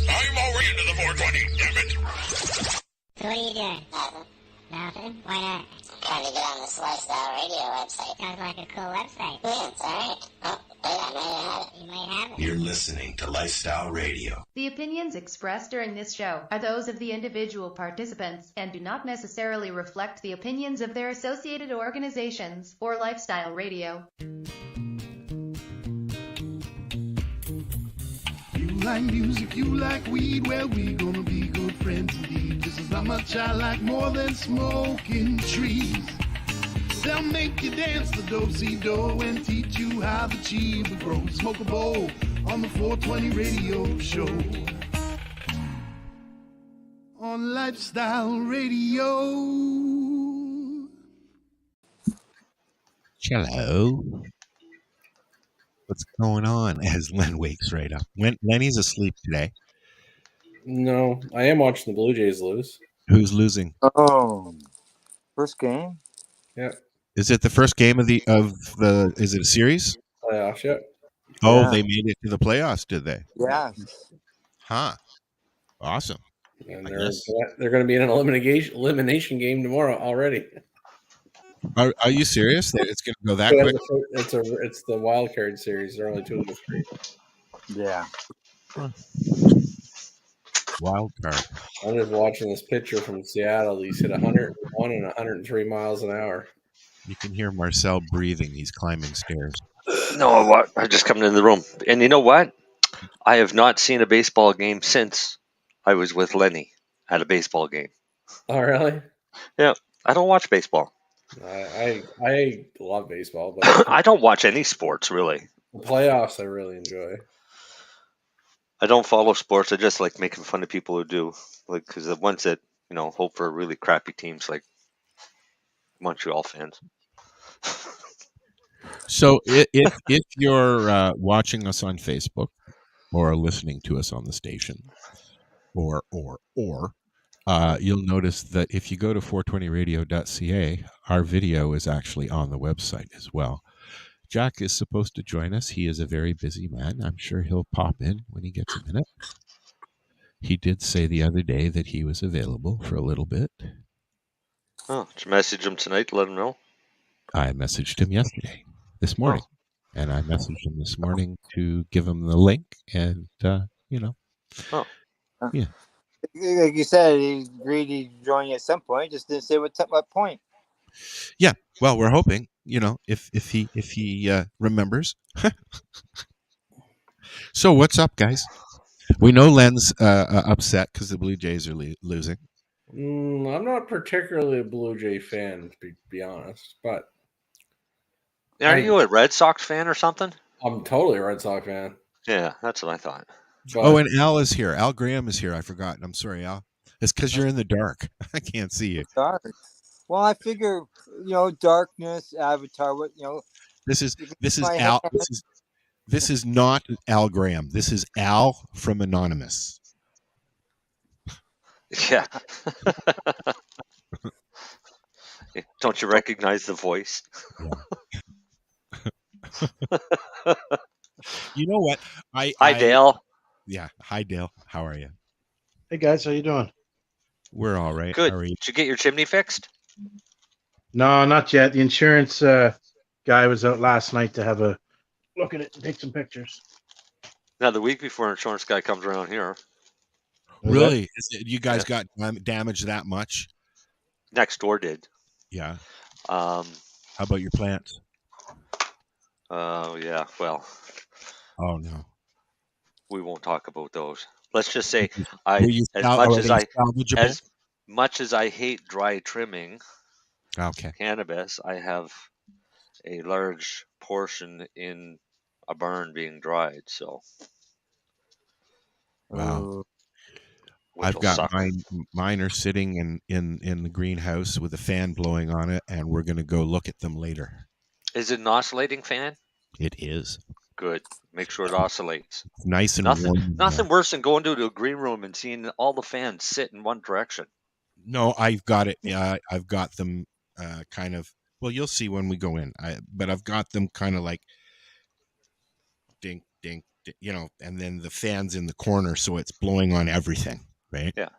I'm already into the 420, damn it. So what are you doing? Nothing? Why not? Trying to get on this Lifestyle Radio website. Sounds like a cool website. Yeah, it's alright. Oh, wait, I might have it. You might have it. You're listening to Lifestyle Radio. The opinions expressed during this show are those of the individual participants and do not necessarily reflect the opinions of their associated organizations or Lifestyle Radio. You like music, you like weed, well, we gonna be good friends indeed. This is how much I like more than smoking trees. They'll make you dance the do-si-do and teach you how the chiba grows. Smoke a bowl on the 420 radio show. On Lifestyle Radio. Hello. What's going on? As Len wakes right up. Lenny's asleep today. No, I am watching the Blue Jays lose. Who's losing? Oh, first game? Yeah. Is it the first game of the is it a series? Playoffs, yeah. Oh, Yeah. they made it to the playoffs, did they? Yes. Huh. Awesome. And I they're guess. going to be in an elimination game tomorrow already. Are you serious? That it's going to go that quick? It's the wild card series. They're only 2 of the 3. Yeah. Wild card. I'm just watching this pitcher from Seattle. He's hit 101 and 103 miles an hour. You can hear Marcel breathing. He's climbing stairs. No, what? I just come into the room. And you know what? I have not seen a baseball game since I was with Lennie at a baseball game. Oh, really? Yeah, I don't watch baseball. I love baseball, but I don't watch any sports, really. the playoffs I really enjoy. I don't follow sports. I just like making fun of people who do. Like, because the ones that, hope for really crappy teams like Montreal fans. So if you're watching us on Facebook or listening to us on the station, or you'll notice that if you go to 420radio.ca, our video is actually on the website as well. Jack is supposed to join us. He is a very busy man. I'm sure he'll pop in when he gets a minute. He did say the other day that he was available for a little bit. Oh, did you message him tonight to let him know? I messaged him this morning. And I messaged him this morning to give him the link and, Oh. Yeah. Like you said, he agreed to join you at some point. Just didn't say what point. Yeah. Well, we're hoping, if he remembers. So what's up, guys? We know Len's upset because the Blue Jays are losing. I'm not particularly a Blue Jay fan, to be honest, but Are you a Red Sox fan or something? I'm totally a Red Sox fan. Yeah, that's what I thought. But Oh, and Al is here. Al Graham is here. I forgot. I'm sorry, Al. It's because you're in the dark. I can't see you. Dark. Well, I figure, darkness, Avatar. This is my Al. hand. This is not Al Graham. This is Al from Anonymous. Yeah. Don't you recognize the voice? You know what? Hi, Dale. Yeah. Hi, Dale. How are you? Hey guys, how you doing? We're all right. Good. How are you? Did you get your chimney fixed? No, not yet. The insurance guy was out last night to have a look at it and take some pictures. Now, the week before insurance guy comes around here. Really? You guys got damaged that much? Next door did. Yeah. How about your plants? Oh, yeah. Well. Oh, no. We won't talk about those. Let's just say As much as I hate dry trimming okay. cannabis, I have a large portion in a barn being dried. So. Wow. I've got mine are sitting in the greenhouse with a fan blowing on it, and we're going to go look at them later. Is it an oscillating fan? It is. Good. Make sure it oscillates. Nice and warm. Nothing worse than going to a green room and seeing all the fans sit in one direction. No, I've got it. I've got them kind of. Well, you'll see when we go in. But I've got them kind of like dink, dink, and then the fans in the corner, so it's blowing on everything, right? Yeah.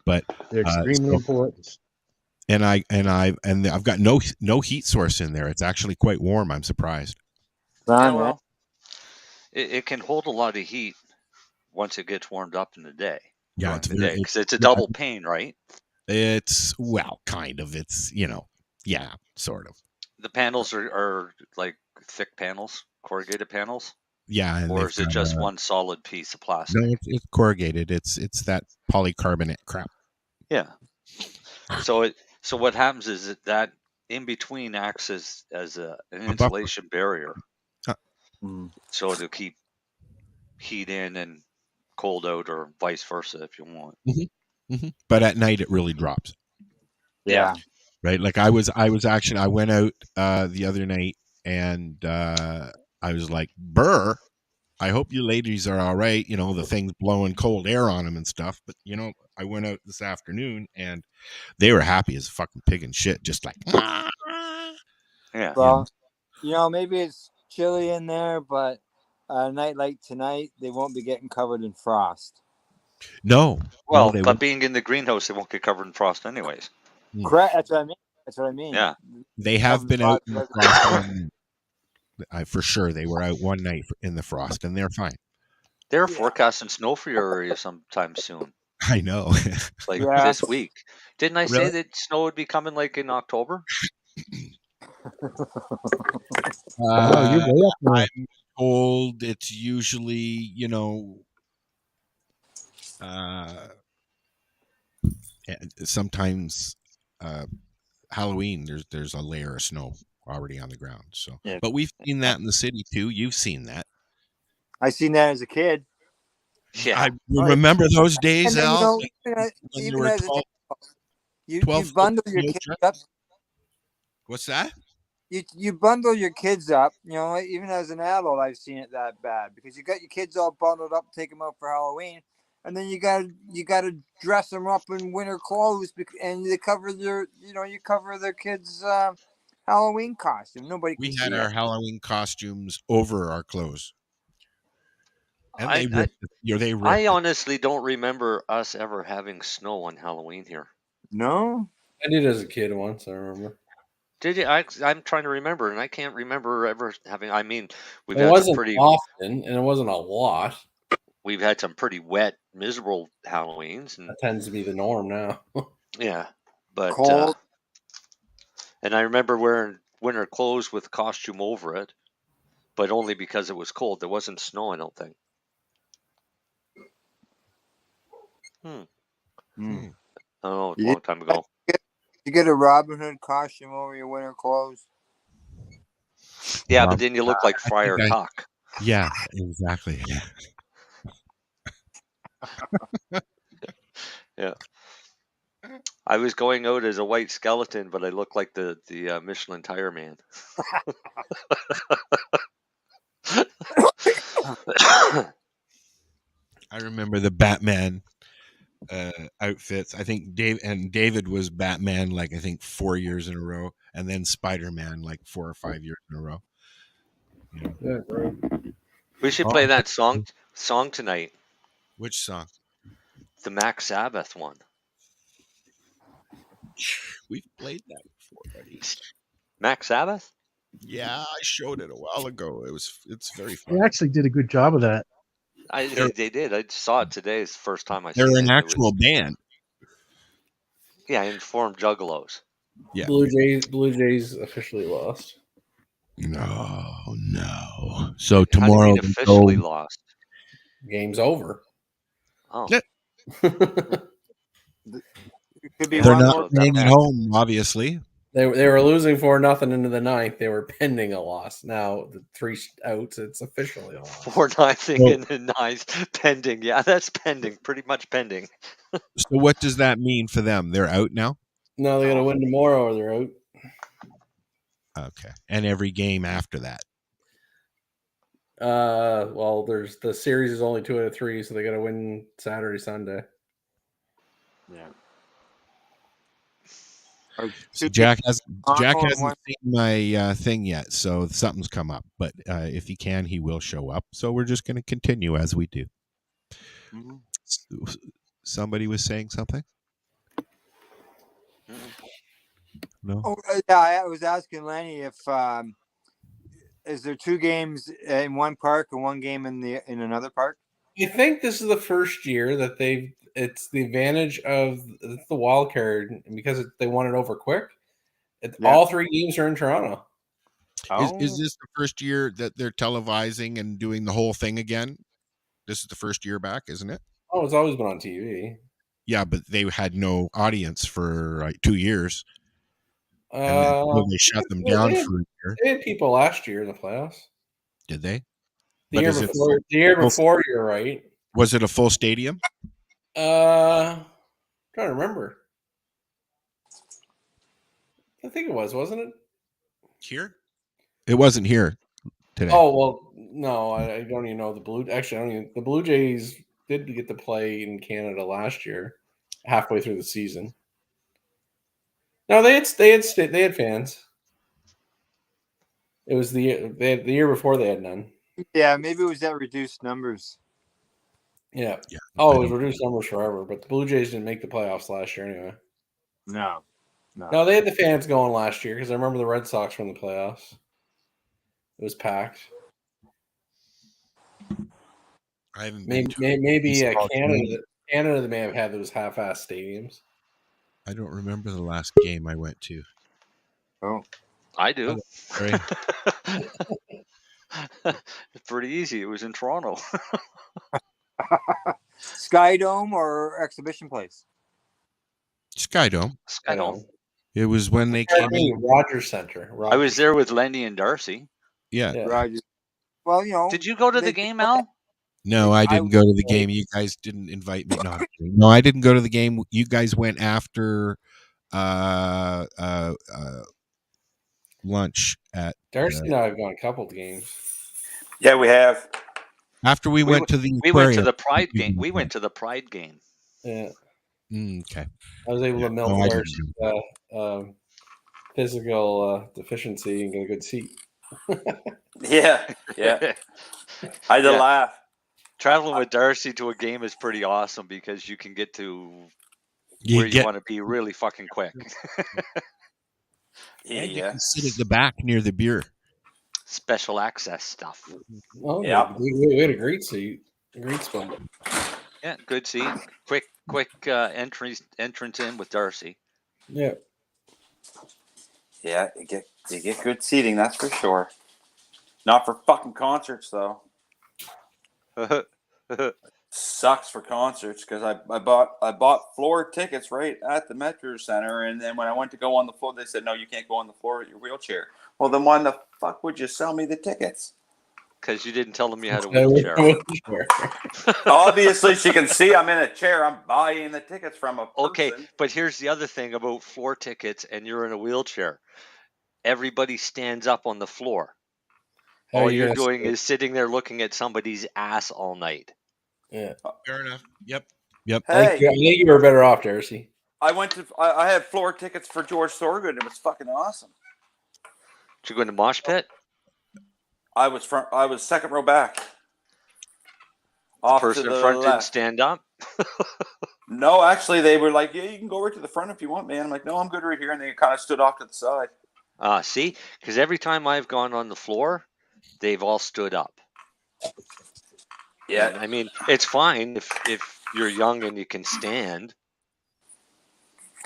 But They're extremely important. And I've got no heat source in there. It's actually quite warm. I'm surprised. Yeah, well, it can hold a lot of heat once it gets warmed up in the day. Yeah, it's because it's a double pane, right? It's kind of. It's sort of. The panels are like thick panels, corrugated panels. Yeah, and or is it just one solid piece of plastic? No, it's corrugated. It's that polycarbonate crap. Yeah. So what happens is that in between acts as an insulation barrier. So to keep heat in and cold out, or vice versa, if you want. But at night it really drops. Yeah. Right. Like I went out the other night, and I was like, "Burr, I hope you ladies are all right." The thing's blowing cold air on them and stuff. But I went out this afternoon, and they were happy as a fucking pig and shit, just like. Yeah. Well, maybe it's chilly in there, but a night like tonight, they won't be getting covered in frost. No. Well, no, but being in the greenhouse, they won't get covered in frost anyways. Correct. That's what I mean. Yeah. They have been out in the frost. For sure, they were out one night in the frost, and they're fine. They're forecasting snow for your area sometime soon. I know. This week. Didn't I say that snow would be coming like in October? You're way up there. I'm told it's usually, sometimes Halloween there's a layer of snow already on the ground. So, but we've seen that in the city too. You've seen that. I seen that as a kid. Yeah, I remember those days, and Al. Even as you bundle your kids up. What's that? You bundle your kids up. Even as an adult, I've seen it that bad, because you got your kids all bundled up, take them out for Halloween, and then you gotta dress them up in winter clothes, and they cover you cover their kids' Halloween costume. Nobody. We had our Halloween costumes over our clothes. And I honestly don't remember us ever having snow on Halloween here. No, I did as a kid once. I remember. Did you? I'm trying to remember, and I can't remember ever having. I mean, we've It had wasn't some pretty often, and it wasn't a lot. We've had some pretty wet, miserable Halloweens, and that tends to be the norm now. Yeah, but cold. And I remember wearing winter clothes with costume over it, but only because it was cold. There wasn't snow, I don't think. I don't know, a long time ago. You get a Robin Hood costume over your winter clothes. Yeah, but then you look like Friar Tuck. Yeah, exactly. Yeah. I was going out as a white skeleton, but I looked like the Michelin Tire Man. I remember the Batman outfits. I think David was Batman like I think 4 years in a row, and then Spider-Man like 4 or 5 years in a row. Yeah, right. We should play that song tonight. Which song? The Mac Sabbath one. We've played that before, buddy. Mac Sabbath? Yeah, I showed it a while ago. It's very fun. They actually did a good job of that. They did. I saw it today. It's the first time I saw it. They're an actual band. Yeah, Informed Juggalos. Yeah. Blue Jays officially lost. No. So tomorrow officially lost. Game's over. Oh. They're not playing at home, obviously. They were losing 4-0 into the ninth. They were pending a loss. Now the 3 outs, it's officially a loss. 4-0 in the ninth, pending. Yeah, that's pending. Pretty much pending. So what does that mean for them? They're out now? No, they got to win tomorrow or they're out. Okay. And every game after that? Well, the series is only 2 out of 3, so they got to win Saturday, Sunday. Yeah. So Jack hasn't seen my thing yet, so something's come up. But if he can, he will show up. So we're just going to continue as we do. Somebody was saying something. No. Oh, yeah, I was asking Lennie if is there 2 games in one park and 1 game in another park? I think this is the first year that it's the advantage of the wild card, and because they won it over quick. All 3 games are in Toronto. Is this the first year that they're televising and doing the whole thing again? This is the first year back, isn't it? Oh, it's always been on TV. Yeah, but they had no audience for like 2 years. And then they shut them down for a year. They had people last year in the playoffs. Did they? The year before, you're right. Was it a full stadium? Trying to remember. I think it was, wasn't it? Here? It wasn't here today. Oh, well, no, I don't even know. The Blue Jays did get to play in Canada last year, halfway through the season. No, they had fans. It was the year before they had none. Yeah, maybe it was at reduced numbers. Yeah. Oh, it was reduced numbers forever, but the Blue Jays didn't make the playoffs last year anyway. No, they had the fans going last year because I remember the Red Sox were in the playoffs. It was packed. I haven't maybe Canada may have had those half-ass stadiums. I don't remember the last game I went to. Oh, I do. Sorry. It's pretty easy. It was in Toronto. Skydome or Exhibition Place? Skydome. It was when they came in. Rogers Center. I was there with Lennie and Darcy. Yeah. Rogers. Well, Did you go to the game, Al? No, I didn't go to the game. You guys didn't invite me. No, I didn't go to the game. You guys went after lunch at Darcy and I have gone a couple of games. Yeah, we have. After we went to the we went to the Pride game. We went to the Pride game. Yeah. Okay. I was able to melt Darcy's physical deficiency and get a good seat. Yeah. I had to laugh. Traveling with Darcy to a game is pretty awesome because you can get to where you want to be really fucking quick. You can sit at the back near the beer. Special access stuff. Oh, yeah. We had a great seat. A great spot. Yeah, good seat. Quick entrance in with Darcy. Yeah. Yeah, you get good seating, that's for sure. Not for fucking concerts though. Sucks for concerts because I bought floor tickets right at the Metro Center, and then when I went to go on the floor, they said no, you can't go on the floor with your wheelchair. Well, then why the fuck would you sell me the tickets? Because you didn't tell them you had a wheelchair. Obviously, she can see I'm in a chair. I'm buying the tickets from a person. Okay, but here's the other thing about floor tickets, and you're in a wheelchair. Everybody stands up on the floor. All you're doing is sitting there looking at somebody's ass all night. Yeah, fair enough. Yep. Hey, I think you were better off, Darcy. I had floor tickets for George Thorogood. It was fucking awesome. Did you go in the mosh pit? I was second row back. The person in front didn't stand up? No, actually, they were like, yeah, you can go right to the front if you want, man. I'm like, no, I'm good right here. And they kind of stood off to the side. See? Because every time I've gone on the floor, they've all stood up. Yeah. And, I mean, it's fine if you're young and you can stand.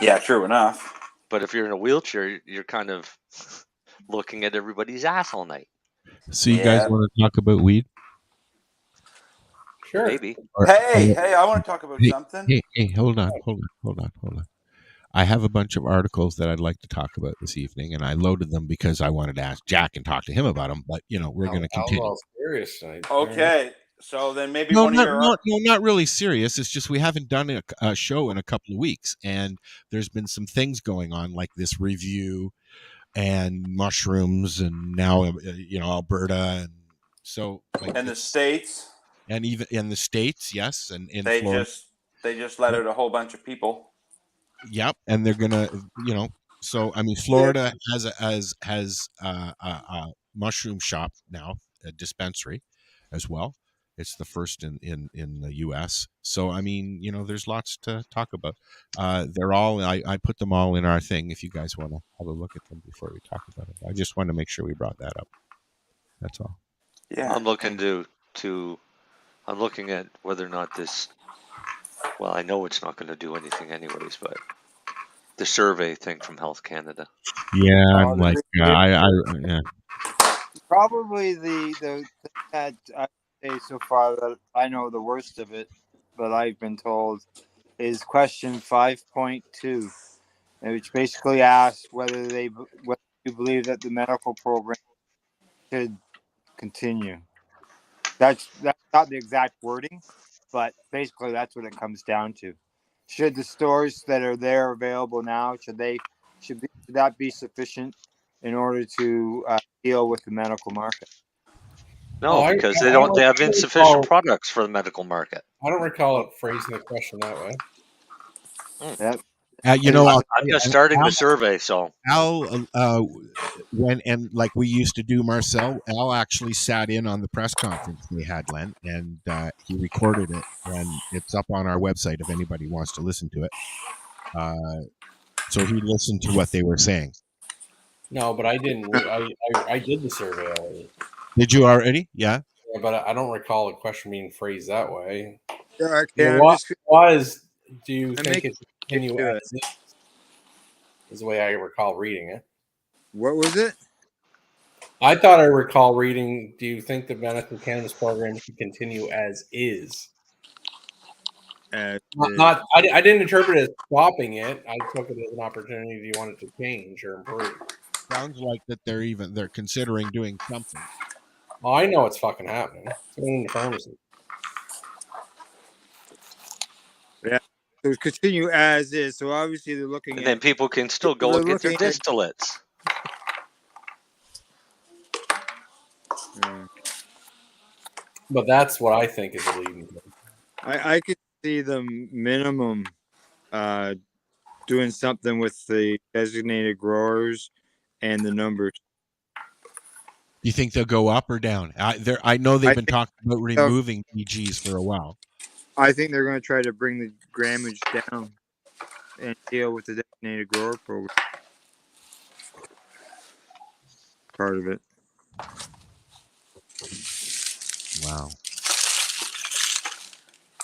Yeah, true enough. But if you're in a wheelchair, you're kind of looking at everybody's ass all night. So you guys want to talk about weed? Sure. Maybe. Hey, I want to talk about something. Hey, hold on. I have a bunch of articles that I'd like to talk about this evening, and I loaded them because I wanted to ask Jack and talk to him about them. But we're going to continue. Okay, so then maybe not really serious. It's just we haven't done a show in a couple of weeks, and there's been some things going on like this review and mushrooms, and now Alberta, and so and the States, and even in the States, yes, and in they Florida. just let out a whole bunch of people. Yep, and they're gonna, So I mean, Florida has a mushroom shop now, a dispensary, as well. It's the first in the U.S. So I mean, there's lots to talk about. They're all I put them all in our thing. If you guys want to have a look at them before we talk about it, I just want to make sure we brought that up. That's all. Yeah. I'm looking I'm looking at whether or not this. Well, I know it's not going to do anything anyways, but the survey thing from Health Canada. Yeah, I'm like, yeah. Probably the thing that I say so far that I know the worst of it, but I've been told, is question 5.2, which basically asks whether you believe that the medical program should continue. That's not the exact wording, but basically that's what it comes down to. Should the stores that are there available now should that be sufficient in order to deal with the medical market? No, because they have insufficient products for the medical market. I don't recall it phrasing the question that way. I'm just starting the survey, so Al, like we used to do, Marcel, Al actually sat in on the press conference we had, Len, and he recorded it, and it's up on our website if anybody wants to listen to it. So he listened to what they were saying. No, but I didn't. I did the survey already. Did you already? Yeah. Yeah, but I don't recall a question being phrased that way. Okay, Do you think it should continue as is the way I recall reading it? What was it? I thought I recall reading, do you think the medical cannabis program should continue as is? I didn't interpret it as stopping it. I took it as an opportunity. Do you want it to change or improve? Sounds like that they're considering doing something. Oh, I know it's fucking happening. It's going into pharmacy. Yeah. So continue as is. So obviously they're looking and then people can still go and get their distillates. But that's what I think is leading. I could see them minimum doing something with the designated growers and the numbers. You think they'll go up or down? I know they've been talking about removing PGs for a while. I think they're going to try to bring the grammage down and deal with the designated grower program. Part of it. Wow.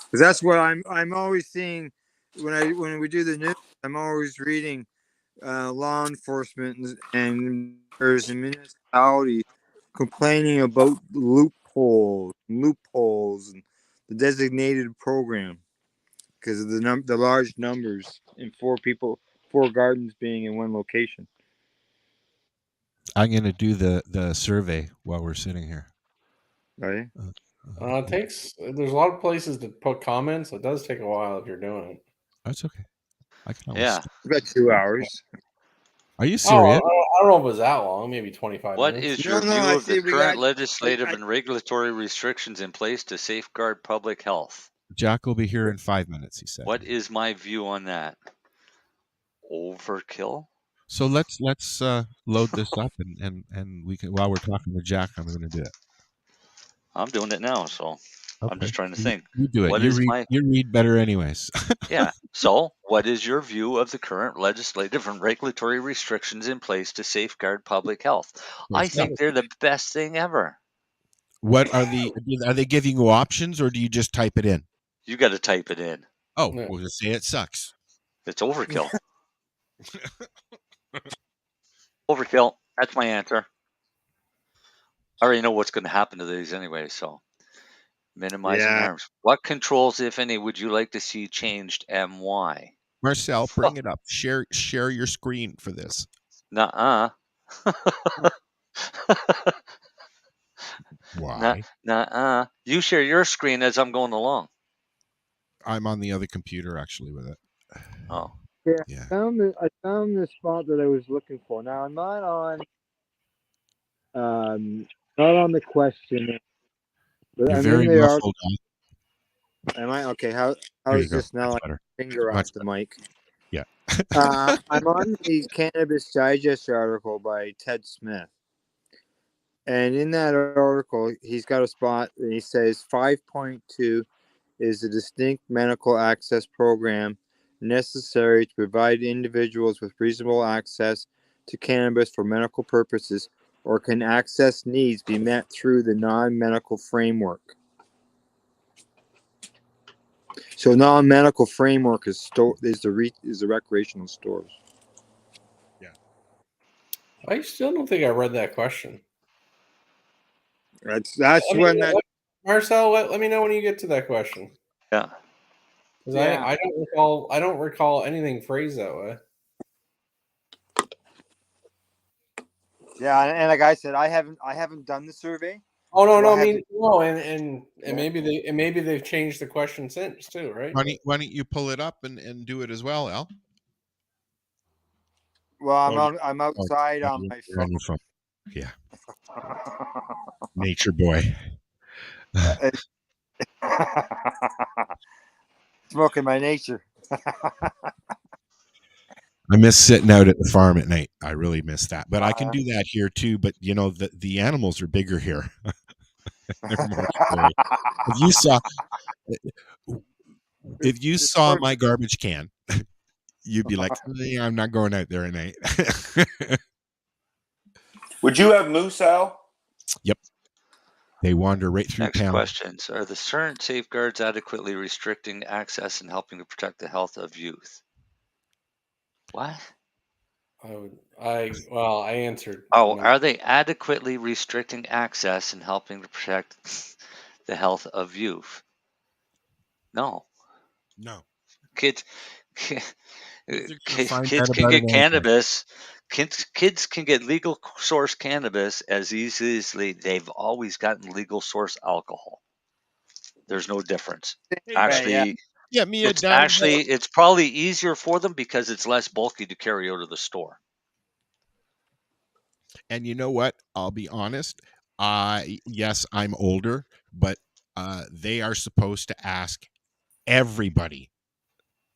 Because that's what I'm always seeing when we do the news. I'm always reading law enforcement and municipalities complaining about loopholes and the designated program because of the large numbers and 4 gardens being in one location. I'm going to do the survey while we're sitting here. Right. There's a lot of places to put comments. It does take a while if you're doing it. That's okay. I can Yeah. About 2 hours. Are you serious? I don't know if it was that long. Maybe 25 What minutes. is your view of the current legislative and regulatory restrictions in place to safeguard public health? Jack will be here in 5 minutes, he said. What is my view on that? Overkill? So let's load this up and we can, while we're talking to Jack, I'm going to do it. I'm doing it now, so okay. I'm just trying to think. You do it. You read better anyways. Yeah. So, what is your view of the current legislative and regulatory restrictions in place to safeguard public health? I think they're the best thing ever. What are they giving you options, or do you just type it in? You got to type it in. Oh, we'll just say it sucks. It's overkill. Overkill. That's my answer. I already know what's going to happen to these anyway, so minimizing harms. What controls, if any, would you like to see changed and why? Marcel, bring it up. Share your screen for this. Nuh-uh. Why? Nuh-uh. You share your screen as I'm going along. I'm on the other computer actually with it. Oh. Yeah. I found the spot that I was looking for. Now I'm not on the question. But You're very muffled. Am I okay? How is this now? Like finger off the mic. Yeah. I'm on the Cannabis Digest article by Ted Smith. And in that article, he's got a spot and he says 5.2 is a distinct medical access program necessary to provide individuals with reasonable access to cannabis for medical purposes, or can access needs be met through the non-medical framework? So non-medical framework is the recreational stores. Yeah. I still don't think I read that question. That's Marcel, let me know when you get to that question. Yeah. Because Yeah. I don't recall anything phrased that way. Yeah, and like I said, I haven't done the survey. Oh no, So no, I I mean haven't- no, and maybe they've changed the question since too, right? Why don't you pull it up and do it as well, Al? Well, I'm outside on my you're on phone. your phone. Yeah. Nature boy. Smoking my nature. I miss sitting out at the farm at night. I really miss that. But I can do that here too. But you know, the animals are bigger here. They're more scary. If you saw my garbage can, you'd be like, yeah, I'm not going out there at night. Would you have moose, Al? Yep. They wander right through Next town. questions. Are the current safeguards adequately restricting access and helping to protect the health of youth? What? I answered. Oh, are they adequately restricting access and helping to protect the health of youth? No. No. Kids find kids out can about get it anyway. cannabis. Kids can get legal source cannabis as easily as they've always gotten legal source alcohol. There's no difference. Actually, yeah, Mia it's it's probably easier for them because it's less bulky to carry out of the store. And you know what? I'll be honest. Yes, I'm older, but they are supposed to ask everybody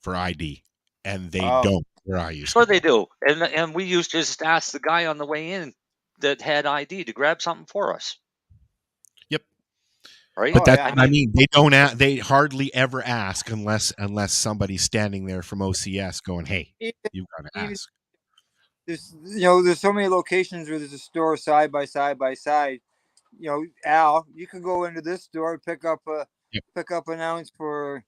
for ID, and they don't. Where I used Sure to. they do, and we used to just ask the guy on the way in that had ID to grab something for us. Yep. Right. But I mean, they don't. They hardly ever ask unless somebody's standing there from OCS going, "Hey, you've got to ask." There's so many locations where there's a store side by side by side. Al, you can go into this store and pick up an ounce for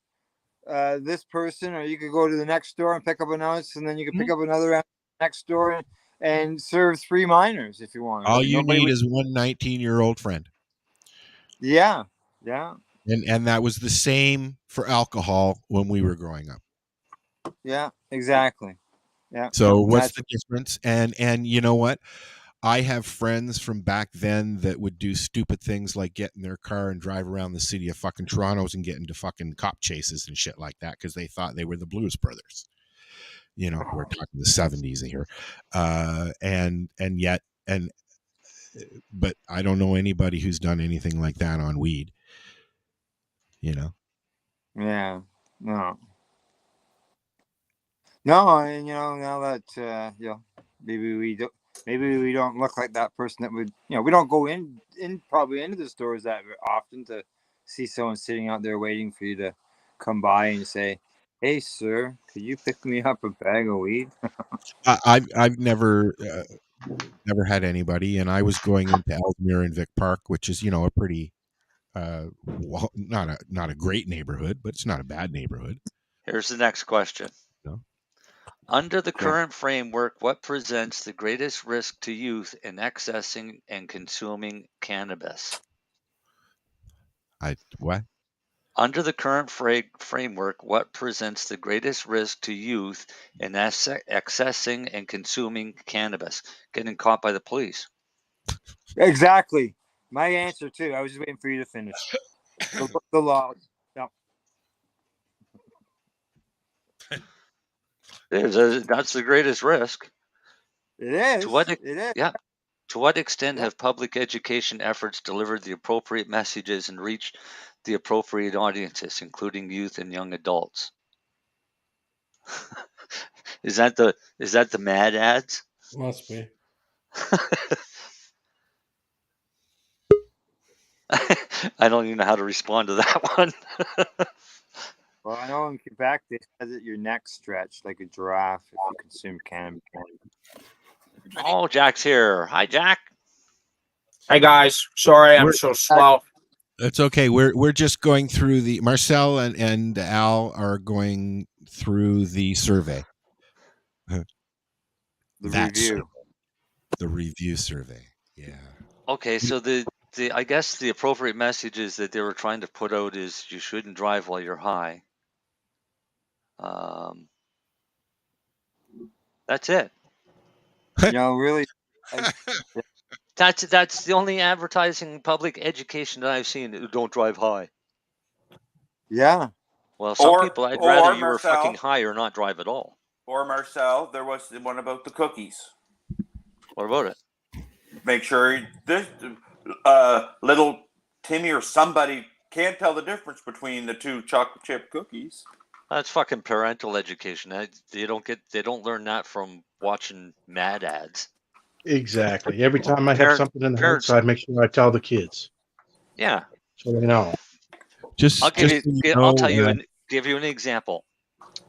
this person, or you could go to the next store and pick up an ounce, and then you can pick up another ounce next store and serve 3 minors if you want. All you need is one 19-year-old friend. Yeah. And that was the same for alcohol when we were growing up. Yeah, exactly. Yeah. So what's the difference? And you know what? I have friends from back then that would do stupid things like get in their car and drive around the city of fucking Toronto's and get into fucking cop chases and shit like that because they thought they were the Blues Brothers. We're talking the 70s here. But I don't know anybody who's done anything like that on weed. Yeah. No, and now that maybe we don't look like that person that would, we don't go in probably into the stores that often to see someone sitting out there waiting for you to come by and say, "Hey, sir, could you pick me up a bag of weed?" I've never had anybody, and I was going into Ellesmere and Vic Park, which is a pretty not a great neighborhood, but it's not a bad neighborhood. Here's the next question. No? Under the current framework, what presents the greatest risk to youth in accessing and consuming cannabis? What? Under the current framework, what presents the greatest risk to youth in accessing and consuming cannabis? Getting caught by the police. Exactly. My answer too. I was just waiting for you to finish. The law. No. That's the greatest risk. It is. It is. Yeah. To what extent have public education efforts delivered the appropriate messages and reached the appropriate audiences, including youth and young adults? Is that the mad ads? Must be. I don't even know how to respond to that one. Well, I know in Quebec they said that your neck stretched like a giraffe if you consume cannabis. Oh, Jack's here. Hi, Jack. Hey guys, sorry I'm so slow. It's okay. We're just going through the Marcel and Al are going through the survey. The review. The review survey. Yeah. Okay, so the I guess the appropriate message is that they were trying to put out is you shouldn't drive while you're high. That's it. Really. That's the only advertising public education that I've seen. Don't drive high. Yeah. Well, some people, I'd rather you were Marcel, fucking high or not drive at all. Or Marcel, there was the one about the cookies. What about it? Make sure this little Timmy or somebody can't tell the difference between the two chocolate chip cookies. That's fucking parental education. They don't learn that from watching mad ads. Exactly. Every time I have Parents- something in the parents- house, I make sure I tell the kids Yeah. so they know. Just I'll give just so you. you I'll know, tell you. Give you an example.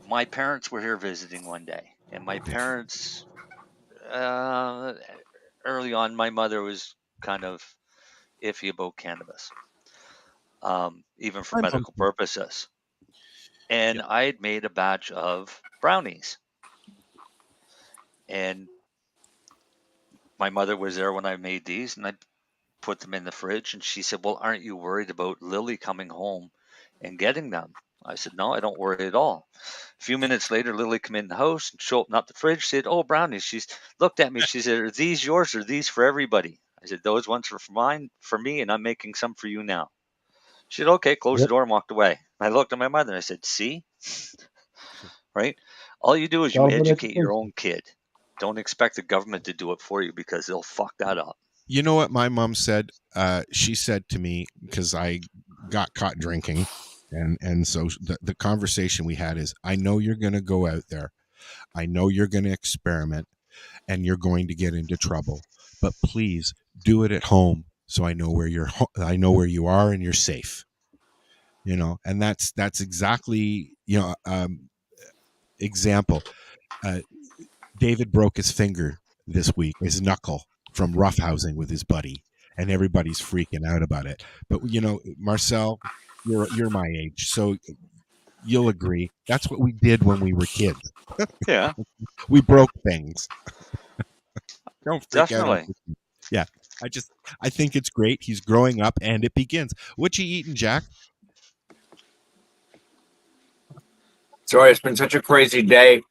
My parents were here visiting one day, and my parents, early on, my mother was kind of iffy about cannabis, even for medical purposes. And I had made a batch of brownies, and my mother was there when I made these, and I put them in the fridge, and she said, "Well, aren't you worried about Lily coming home and getting them?" I said, "No, I don't worry at all." A few minutes later, Lily came in the house and she opened up the fridge, said, "Oh, brownies." She looked at me. She said, "Are these yours or are these for everybody?" I said, "Those ones are for me, and I'm making some for you now." She said, "Okay," closed the door and walked away. I looked at my mother and I said, "See? Right? All you do is you Government educate your education. own kid. Don't expect the government to do it for you because they'll fuck that up." You know what my mom said? She said to me, because I got caught drinking, and so the conversation we had is, I know you're going to go out there. I know you're going to experiment, and you're going to get into trouble. But please do it at home, so I know where I know where you are, and you're safe. And that's exactly example. David broke his finger this week, his knuckle, from roughhousing with his buddy, and everybody's freaking out about it. But Marcel, you're my age, so you'll agree. That's what we did when we were kids. Yeah. We broke things. Don't freak Definitely. out. Yeah. I think it's great. He's growing up and it begins. What you eating, Jack? Sorry, it's been such a crazy day.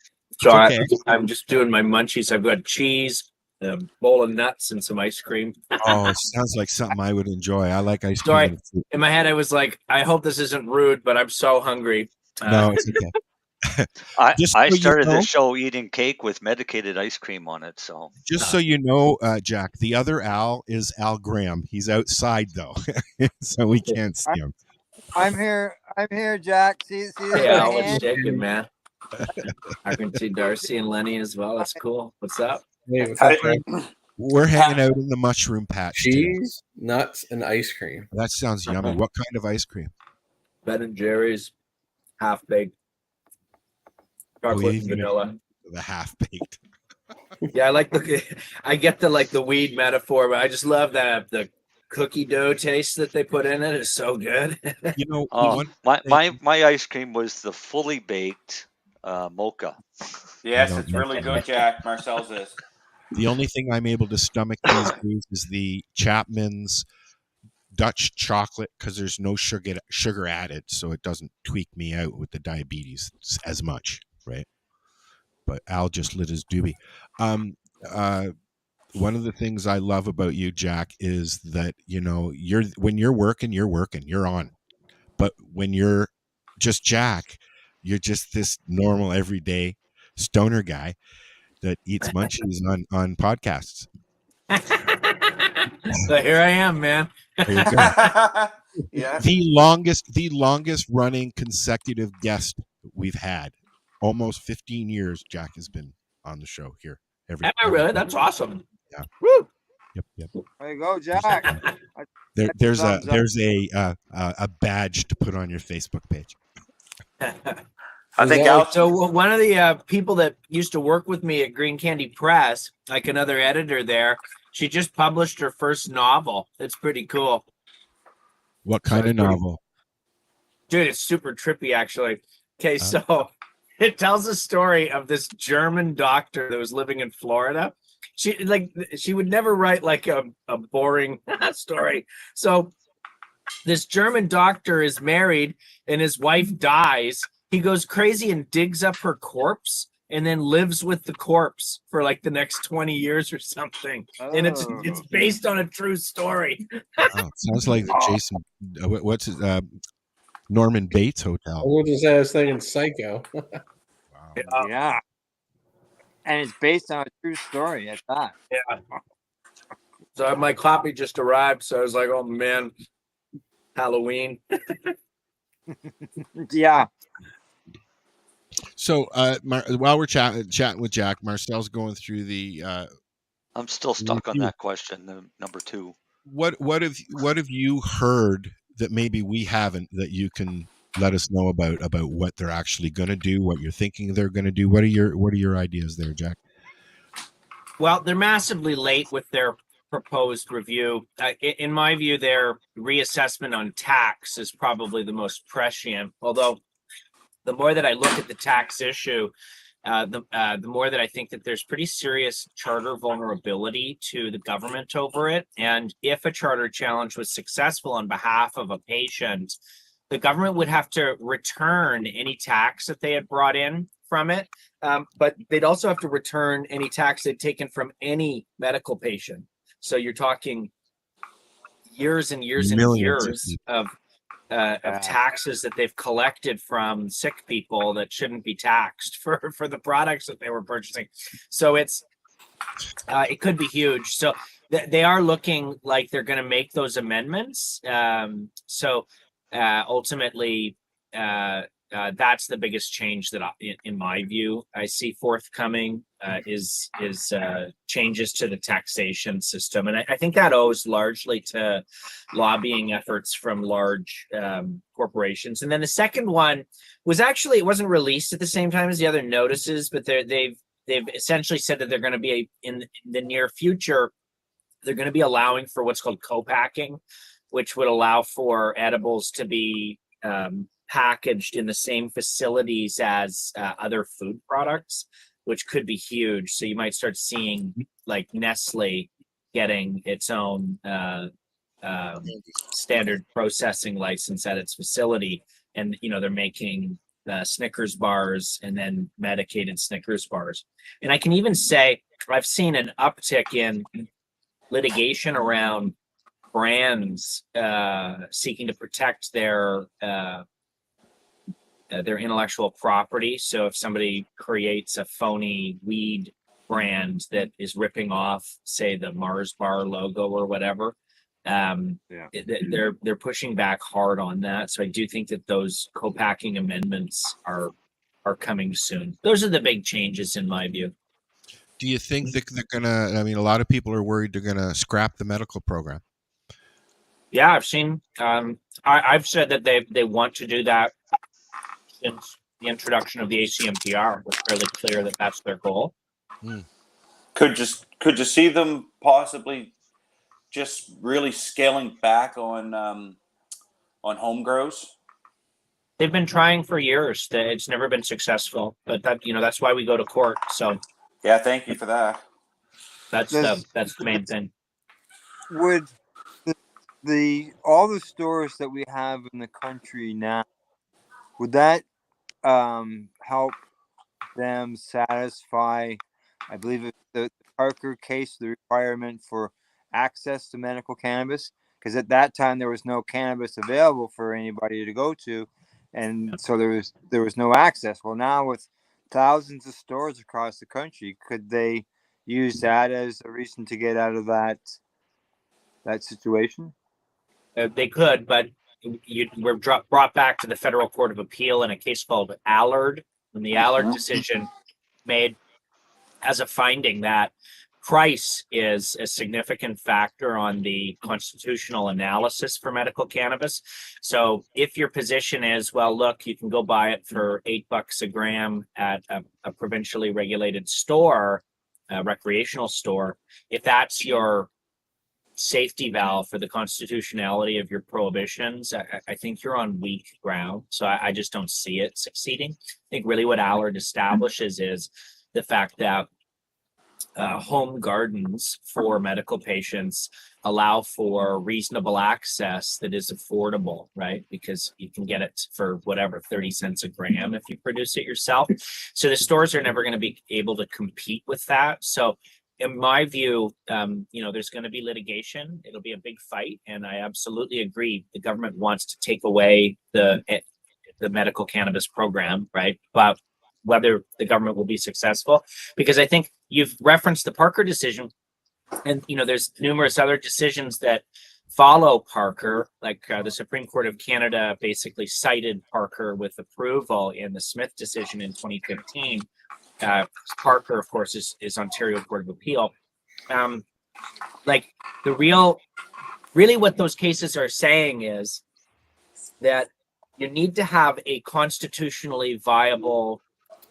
So It's okay. I'm just doing my munchies. I've got cheese, a bowl of nuts, and some ice cream. Oh, it sounds like something I would enjoy. I like ice cream. Sorry, and fruit. in my head I was like, I hope this isn't rude, but I'm so hungry. No, it's okay. I Just so you started know- the show eating cake with medicated ice cream on it. So Just so you know, Jack, the other Al is Al Graham. He's outside though, so we can't see him. I'm here, Jack. See Hey, my Al, what's hand? shaking, man? I can see Darcy and Lennie as well. That's cool. What's up? Hey, what's up, Frank? We're hanging out in the mushroom patch. today. Cheese, nuts, and ice cream. That sounds yummy. What kind of ice cream? Ben and Jerry's, half baked, chocolate and vanilla. The half baked. Yeah, I like I get the weed metaphor, but I just love that the cookie dough taste that they put in it is so good. my ice cream was the fully baked mocha. Yes, I don't it's know. really good, Jack. Marcel's is. The only thing I'm able to stomach these days is the Chapman's Dutch chocolate, because there's no sugar added, so it doesn't tweak me out with the diabetes as much, right? But Al just lit his doobie. One of the things I love about you, Jack, is that when you're working, you're on. But when you're just Jack, you're just this normal, everyday stoner guy that eats munchies on podcasts. So here I am, man. There you go. Yeah. The longest running consecutive guest we've had almost 15 years, Jack has been on the show here. Really? That's awesome. Yeah. Woo. Yep. There you go, Jack. There's Thumbs up. a badge to put on your Facebook page. I think so one of the people that used to work with me at Green Candy Press, like another editor there, she just published her first novel. It's pretty cool. What kind of novel? Dude, it's super trippy, actually. Okay, so it tells a story of this German doctor that was living in Florida. She would never write like a boring story. So this German doctor is married and his wife dies. He goes crazy and digs up her corpse and then lives with the corpse for like the next 20 years or something. And it's based on a true story. Sounds like the Jason, what's his, Norman Bates Hotel. I was thinking Psycho. Wow. Yeah. And it's based on a true story at that. Yeah. So my copy just arrived. So I was like, oh man, Halloween. Yeah. So while we're chatting with Jack, Marcel's going through the. I'm still stuck on that question, number 2. What have you heard that maybe we haven't, that you can let us know about what they're actually going to do, what you're thinking they're going to do? What are your ideas there, Jack? Well, they're massively late with their proposed review. In my view, their reassessment on tax is probably the most prescient. Although, the more that I look at the tax issue, the more that I think that there's pretty serious charter vulnerability to the government over it. And if a charter challenge was successful on behalf of a patient, the government would have to return any tax that they had brought in from it. But they'd also have to return any tax they'd taken from any medical patient. So you're talking years and years and years of taxes that they've collected from sick people that shouldn't be taxed for the products that they were purchasing. So it could be huge. So they are looking like they're going to make those amendments. Ultimately, that's the biggest change that, in my view, I see forthcoming is changes to the taxation system, and I think that owes largely to lobbying efforts from large corporations. And then the second one was actually, it wasn't released at the same time as the other notices, but they've essentially said that they're going to be in the near future, they're going to be allowing for what's called co-packing, which would allow for edibles to be packaged in the same facilities as other food products, which could be huge. So you might start seeing like Nestle getting its own standard processing license at its facility. And, they're making Snickers bars and then medicated Snickers bars. And I can even say I've seen an uptick in litigation around brands seeking to protect their intellectual property. So if somebody creates a phony weed brand that is ripping off, say, the Mars bar logo or whatever, they're pushing back hard on that. So I do think that those co-packing amendments are coming soon. Those are the big changes in my view. Do you think that they're gonna? I mean, a lot of people are worried they're gonna scrap the medical program. Yeah, I've seen. I've said that they want to do that since the introduction of the ACMPR. It was fairly clear that that's their goal. Could you see them possibly just really scaling back on home grows? They've been trying for years. It's never been successful, but that's why we go to court. So yeah, thank you for that. That's the main thing. Would all the stores that we have in the country now, would that help them satisfy, I believe, the Parker case, the requirement for access to medical cannabis? Because at that time there was no cannabis available for anybody to go to, and so there was no access. Well, now with thousands of stores across the country, could they use that as a reason to get out of that situation? They could, but we're brought back to the Federal Court of Appeal in a case called Allard And the Allard decision made as a finding that price is a significant factor on the constitutional analysis for medical cannabis. So if your position is, well, look, you can go buy it for $8 a gram at a provincially regulated store, a recreational store, if that's your safety valve for the constitutionality of your prohibitions, I think you're on weak ground. So I just don't see it succeeding. I think really what Allard establishes is the fact that home gardens for medical patients allow for reasonable access that is affordable, right? Because you can get it for whatever, 30 cents a gram if you produce it yourself. So the stores are never going to be able to compete with that. So in my view, there's going to be litigation. It'll be a big fight. And I absolutely agree. The government wants to take away the medical cannabis program, right? But whether the government will be successful, because I think you've referenced the Parker decision, and there's numerous other decisions that follow Parker, like the Supreme Court of Canada basically cited Parker with approval in the Smith decision in 2015. Parker, of course, is Ontario Court of Appeal. Really what those cases are saying is that you need to have a constitutionally viable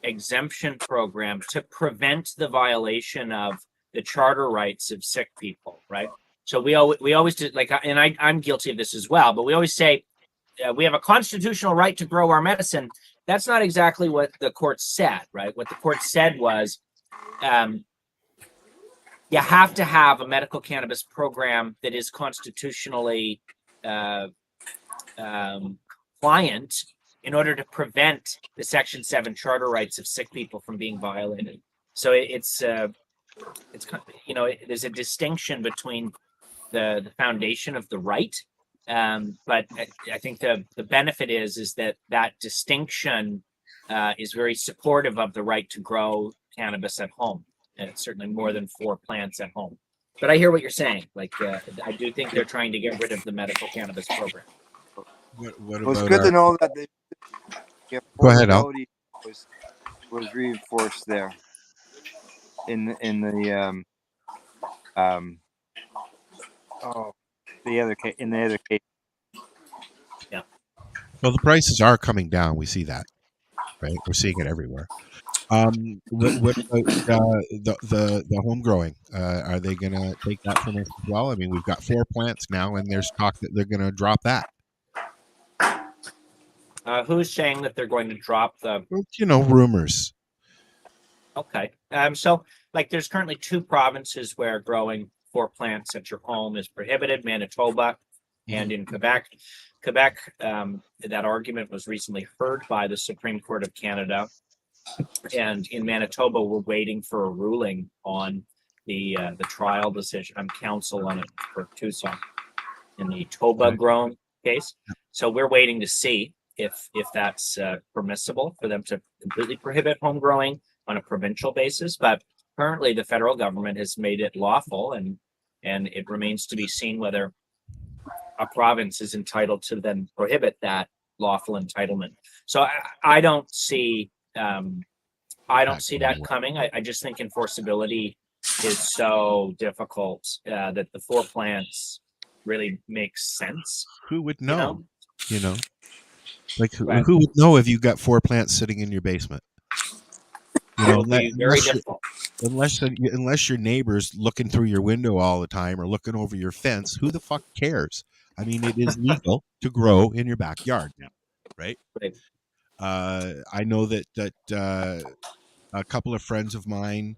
exemption program to prevent the violation of the charter rights of sick people, right? So we always do, I'm guilty of this as well, but we always say we have a constitutional right to grow our medicine. That's not exactly what the court said, right? What the court said was you have to have a medical cannabis program that is constitutionally compliant in order to prevent the Section 7 charter rights of sick people from being violated. So it's there's a distinction between the foundation of the right, but I think the benefit is that distinction is very supportive of the right to grow cannabis at home, and it's certainly more than 4 plants at home. But I hear what you're saying. I do think they're trying to get rid of the medical cannabis program. It's good to know that the Go ahead, Al. was reinforced there in the other case. Yeah. Well, the prices are coming down. We see that, right? We're seeing it everywhere. What about the home growing? Are they going to take that from us as well? I mean, we've got 4 plants now, and there's talk that they're going to drop that. Who's saying that they're going to drop the? Rumors. Okay. So there's currently 2 provinces where growing 4 plants at your home is prohibited: Manitoba and in Quebec. Quebec, that argument was recently heard by the Supreme Court of Canada, and in Manitoba, we're waiting for a ruling on the trial decision. I'm counsel on it for Tucson in the Toba grown case. So we're waiting to see if that's permissible for them to completely prohibit home growing on a provincial basis. But currently the federal government has made it lawful, and it remains to be seen whether a province is entitled to then prohibit that lawful entitlement. So I don't see that coming. I just think enforceability is so difficult that the 4 plants really makes sense. Who would know? Who would know if you got 4 plants sitting in your basement? Very difficult. Unless your neighbor's looking through your window all the time or looking over your fence, who the fuck cares? I mean, it is legal to grow in your backyard now, right? I know that a couple of friends of mine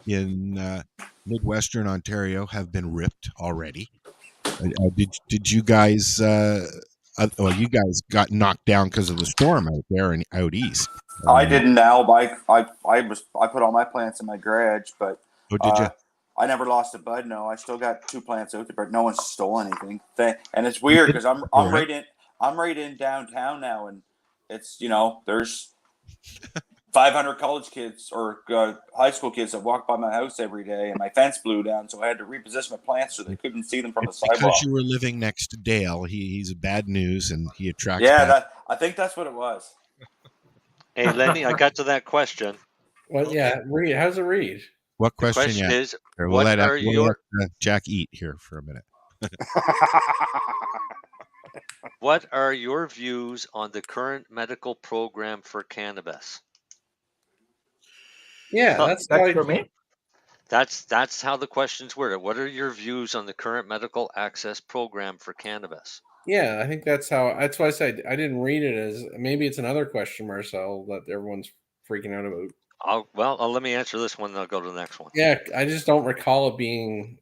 in Midwestern Ontario have been ripped already. Did you guys? You guys got knocked down because of the storm out there and out east. I didn't now, but I put all my plants in my garage, but did you? I never lost a bud. No, I still got 2 plants out there, but no one stole anything. And it's weird because I'm right in downtown now, and it's there's 500 college kids or high school kids that walk by my house every day, and my fence blew down, so I had to reposition my plants so they couldn't see them from the sidewalk. Because you were living next to Dale. He's bad news, and he attracts. Yeah, I think that's what it was. Hey, Lenny, I got to that question. Well, yeah, read. How's it read? What The question? question Yeah. is, Here, what are we'll your let Jack eat here for a minute. what are your views on the current medical program for cannabis? Yeah, Huh. that's That's like, for me. That's how the question's worded. What are your views on the current medical access program for cannabis? yeah. I think that's how. That's why I said I didn't read it as maybe it's another question, Marcel, that everyone's freaking out about. Let me answer this one, then I'll go to the next one. Yeah, I just don't recall it being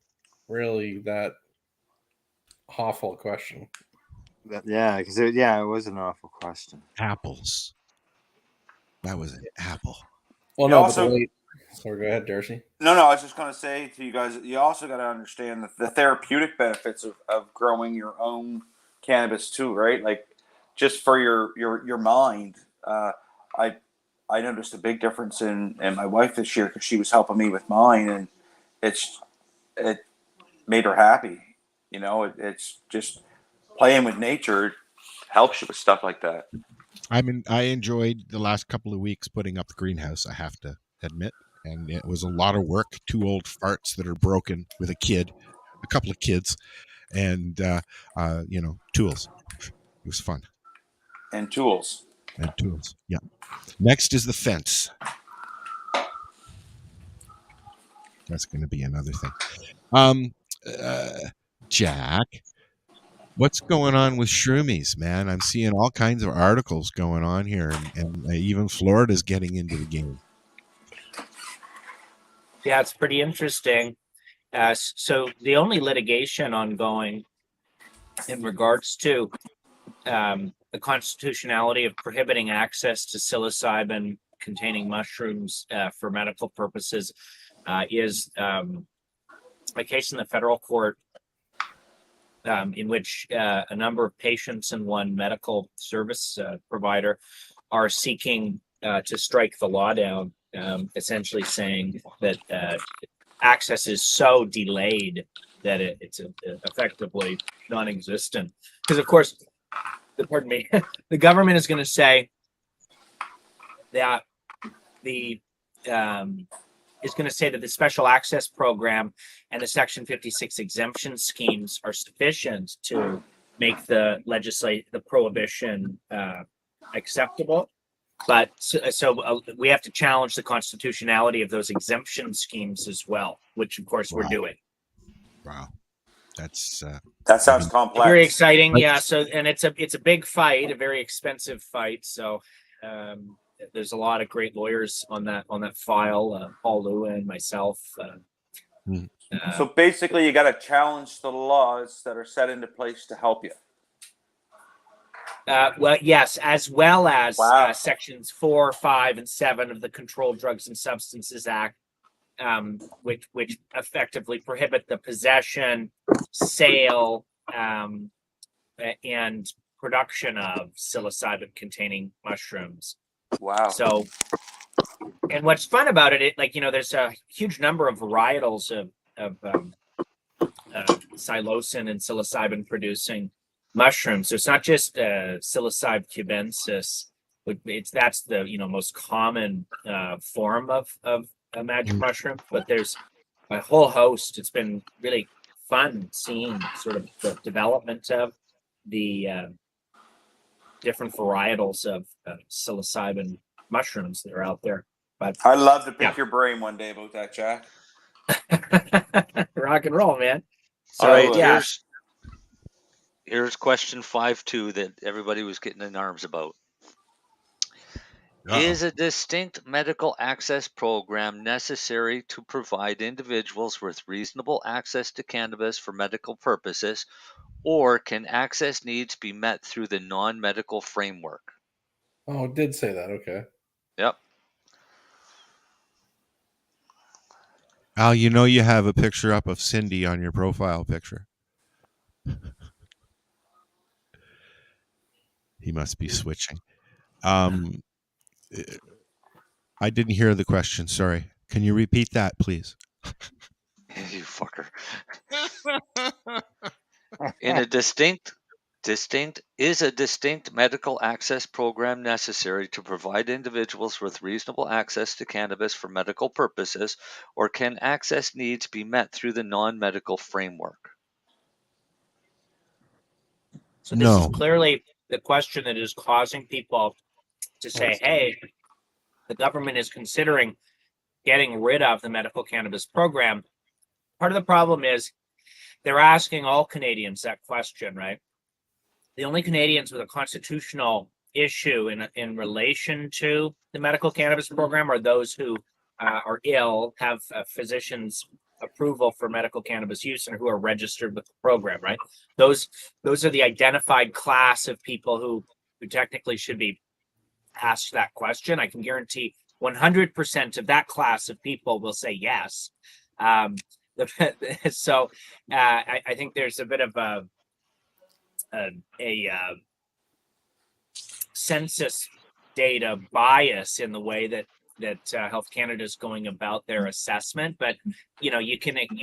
really that awful question. Yeah, because it was an awful question. Apples. That was an apple. Well, You no, also- but the late. Sorry, go ahead, Darcy. No, I was just going to say to you guys, you also got to understand the therapeutic benefits of growing your own cannabis too, right? Like just for your mind. I noticed a big difference in my wife this year because she was helping me with mine, and it made her happy. You know, it's just playing with nature. It helps you with stuff like that. I enjoyed the last couple of weeks putting up the greenhouse, I have to admit. And it was a lot of work. 2 old farts that are broken with a couple of kids, and tools. It was fun. And tools. Yeah. Next is the fence. That's going to be another thing. Jack, what's going on with shroomies, man? I'm seeing all kinds of articles going on here, and even Florida's getting into the game. Yeah, it's pretty interesting. So the only litigation ongoing in regards to the constitutionality of prohibiting access to psilocybin containing mushrooms for medical purposes is a case in the federal court in which a number of patients and one medical service provider are seeking to strike the law down, essentially saying that access is so delayed that it's effectively non-existent. Because, of course, the government is going to say that the special access program and the Section 56 exemption schemes are sufficient to make the prohibition acceptable. But so we have to challenge the constitutionality of those exemption schemes as well, which of course we're doing. Wow, that sounds complex. Very exciting, yeah. So and it's a big fight, a very expensive fight. So there's a lot of great lawyers on that file. Paul Lewin, myself. So basically, you got to challenge the laws that are set into place to help you. Well, yes, as well as sections 4, 5, and 7 of the Controlled Drugs and Substances Act, which effectively prohibit the possession, sale, and production of psilocybin-containing mushrooms. Wow! So, and what's fun about it, there's a huge number of varietals of psilocin and psilocybin-producing mushrooms. So it's not just psilocybe cubensis. That's the most common form of a magic mushroom, but there's a whole host. It's been really fun seeing sort of the development of the different varietals of psilocybin mushrooms that are out there. But I'd love to pick your brain one day about that, Jack. Rock and roll, man. So, all right, here's question 5.2 that everybody was getting in arms about. Is a distinct medical access program necessary to provide individuals with reasonable access to cannabis for medical purposes, or can access needs be met through the non-medical framework? Oh, it did say that. Okay. Yep. Al, you have a picture up of Cindy on your profile picture. He must be switching. I didn't hear the question. Sorry. Can you repeat that, please? You fucker. In a distinct Is a distinct medical access program necessary to provide individuals with reasonable access to cannabis for medical purposes, or can access needs be met through the non-medical framework? So this is No. clearly the question that is causing people to say, hey, the government is considering getting rid of the medical cannabis program. Part of the problem is they're asking all Canadians that question, right? The only Canadians with a constitutional issue in relation to the medical cannabis program are those who are ill, have a physician's approval for medical cannabis use, and who are registered with the program, right? Those are the identified class of people who technically should be asked that question. I can guarantee 100% of that class of people will say yes. So I think there's a bit of a census data bias in the way that Health Canada is going about their assessment, but you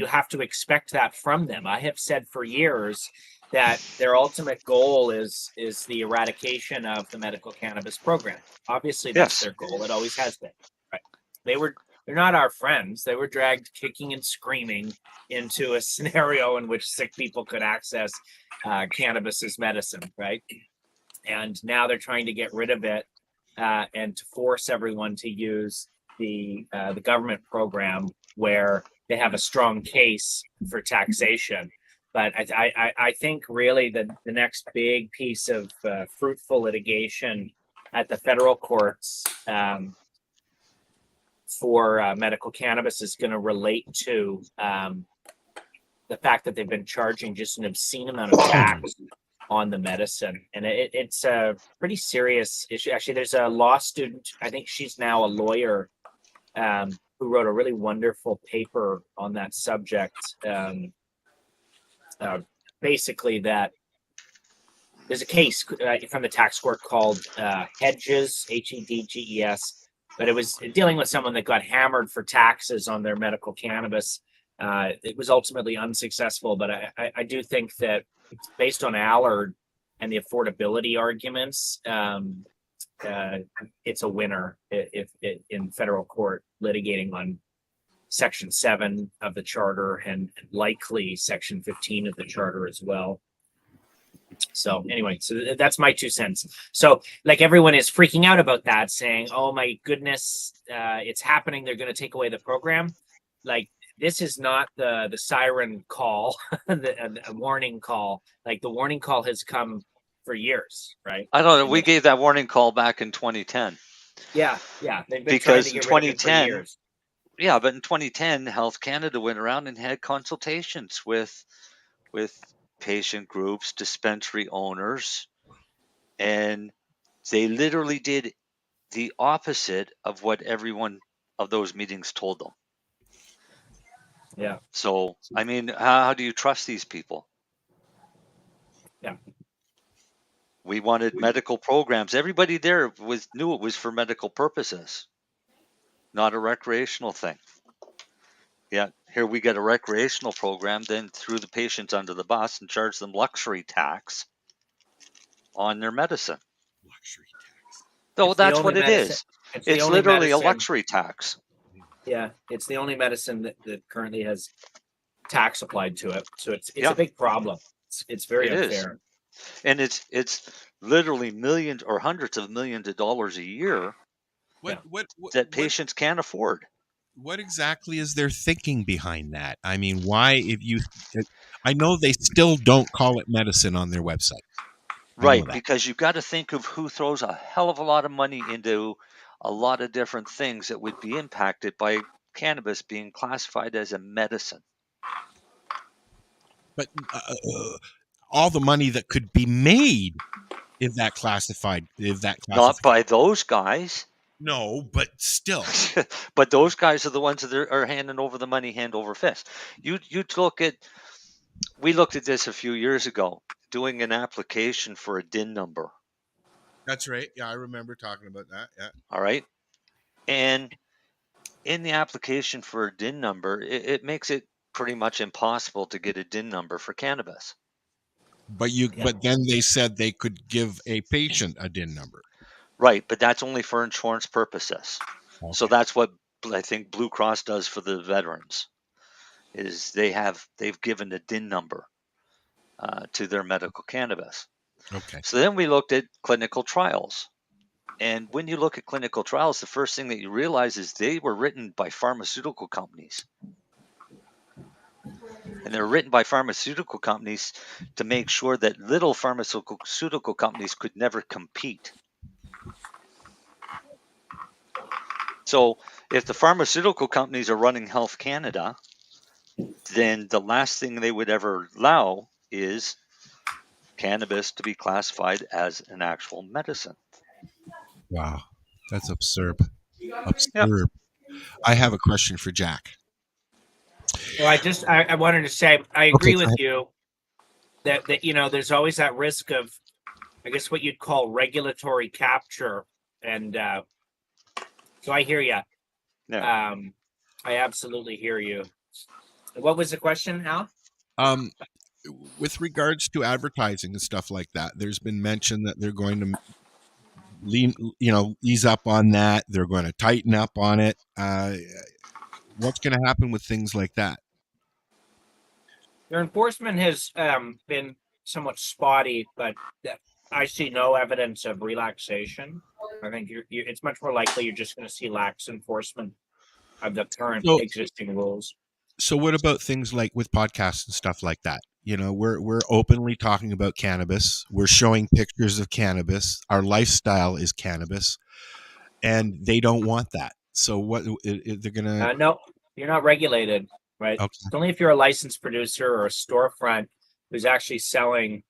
have to expect that from them. I have said for years that their ultimate goal is the eradication of the medical cannabis program. Obviously, that's their goal. It always has been. Right? They're not our friends. They were dragged kicking and screaming into a scenario in which sick people could access cannabis as medicine, right? And now they're trying to get rid of it and to force everyone to use the government program where they have a strong case for taxation. But I think really the next big piece of fruitful litigation at the federal courts for medical cannabis is going to relate to the fact that they've been charging just an obscene amount of tax on the medicine. And it's a pretty serious issue. Actually, there's a law student, I think she's now a lawyer, who wrote a really wonderful paper on that subject. Basically that there's a case from the tax court called Hedges, Hedges, but it was dealing with someone that got hammered for taxes on their medical cannabis. It was ultimately unsuccessful, but I do think that based on Allard and the affordability arguments, it's a winner if in federal court litigating on Section 7 of the Charter and likely Section 15 of the Charter as well. So anyway, so that's my 2 cents. So like everyone is freaking out about that, saying, oh my goodness, it's happening. They're going to take away the program. Like, this is not the siren call, a warning call. Like the warning call has come for years, right? I don't know. We gave that warning call back in 2010. Yeah. They've been because trying to in get rid of it for 2010, years. yeah, but in 2010, Health Canada went around and had consultations with patient groups, dispensary owners, and they literally did the opposite of what everyone of those meetings told them. Yeah. So, I mean, how do you trust these people? Yeah. We wanted medical programs. Everybody there knew it was for medical purposes, not a recreational thing. Yeah, here we get a recreational program, then threw the patients under the bus and charged them luxury tax on their medicine. Luxury tax. So that's what it is. It's literally a luxury tax. Yeah, it's the only medicine that currently has tax applied to it. So it's a big problem. It's very unfair. And it's literally millions or hundreds of millions of dollars a year that patients can't afford. What exactly is their thinking behind that? I mean, why, I know they still don't call it medicine on their website. Right, because you've got to think of who throws a hell of a lot of money into a lot of different things that would be impacted by cannabis being classified as a medicine. But all the money that could be made if that classified. Not by those guys. No, but still. But those guys are the ones that are handing over the money hand over fist. We looked at this a few years ago, doing an application for a DIN number. That's right. Yeah, I remember talking about that. Yeah. All right. And in the application for a DIN number, it makes it pretty much impossible to get a DIN number for cannabis. But then they said they could give a patient a DIN number. Right, but that's only for insurance purposes. Okay. So that's what I think Blue Cross does for the veterans. Is they've given a DIN number to their medical cannabis. Okay. So then we looked at clinical trials. And when you look at clinical trials, the first thing that you realize is they were written by pharmaceutical companies. And they're written by pharmaceutical companies to make sure that little pharmaceutical companies could never compete. So if the pharmaceutical companies are running Health Canada, then the last thing they would ever allow is cannabis to be classified as an actual medicine. Wow, that's absurd. Absurd. Yep. I have a question for Jack. Well, I wanted to say I agree with you that there's always that risk of, I guess, what you'd call regulatory capture, and so I hear you. Yeah. I absolutely hear you. What was the question, Hal? With regards to advertising and stuff like that, there's been mention that they're going to ease up on that. They're going to tighten up on it. What's going to happen with things like that? Their enforcement has been somewhat spotty, but I see no evidence of relaxation. I think it's much more likely you're just going to see lax enforcement of the current existing rules. So what about things like with podcasts and stuff like that? We're openly talking about cannabis. We're showing pictures of cannabis. Our lifestyle is cannabis, and they don't want that. So what they're gonna? No, you're not regulated, right? Okay. It's only if you're a licensed producer or a storefront who's actually selling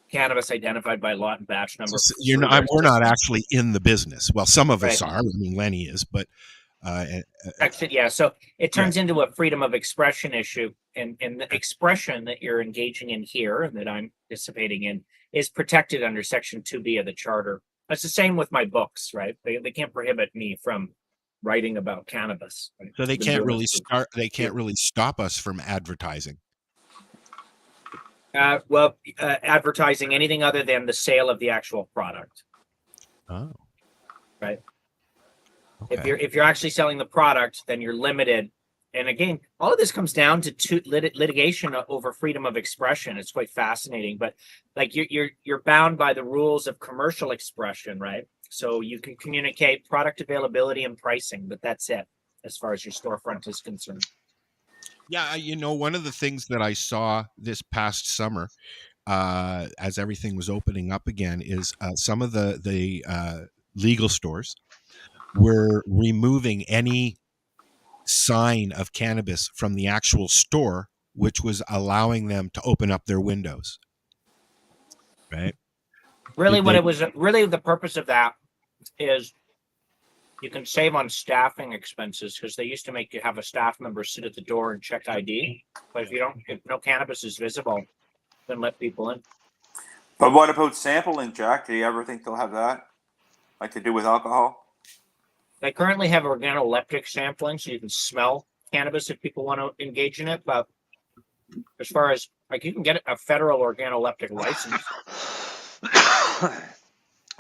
cannabis identified by lot and batch number. So we're not actually in the business. Well, some of us are. I mean, Lennie is, but. Actually, yeah. So it turns into a freedom of expression issue, and the expression that you're engaging in here and that I'm participating in is protected under Section 2B of the Charter. That's the same with my books, right? They can't prohibit me from writing about cannabis. Right? So they can't really start. They can't really stop us from advertising. Advertising anything other than the sale of the actual product. Oh, right. Okay. If you're actually selling the product, then you're limited. And again, all of this comes down to litigation over freedom of expression. It's quite fascinating, but like you're bound by the rules of commercial expression, right? So you can communicate product availability and pricing, but that's it as far as your storefront is concerned. Yeah, one of the things that I saw this past summer, as everything was opening up again, is some of the legal stores were removing any sign of cannabis from the actual store, which was allowing them to open up their windows. Right? Really, the purpose of that is you can save on staffing expenses, because they used to make you have a staff member sit at the door and check ID. But if no cannabis is visible, then let people in. But what about sampling, Jack? Do you ever think they'll have that, like they do with alcohol? They currently have organoleptic sampling, so you can smell cannabis if people want to engage in it. But as far as you can get a federal organoleptic license.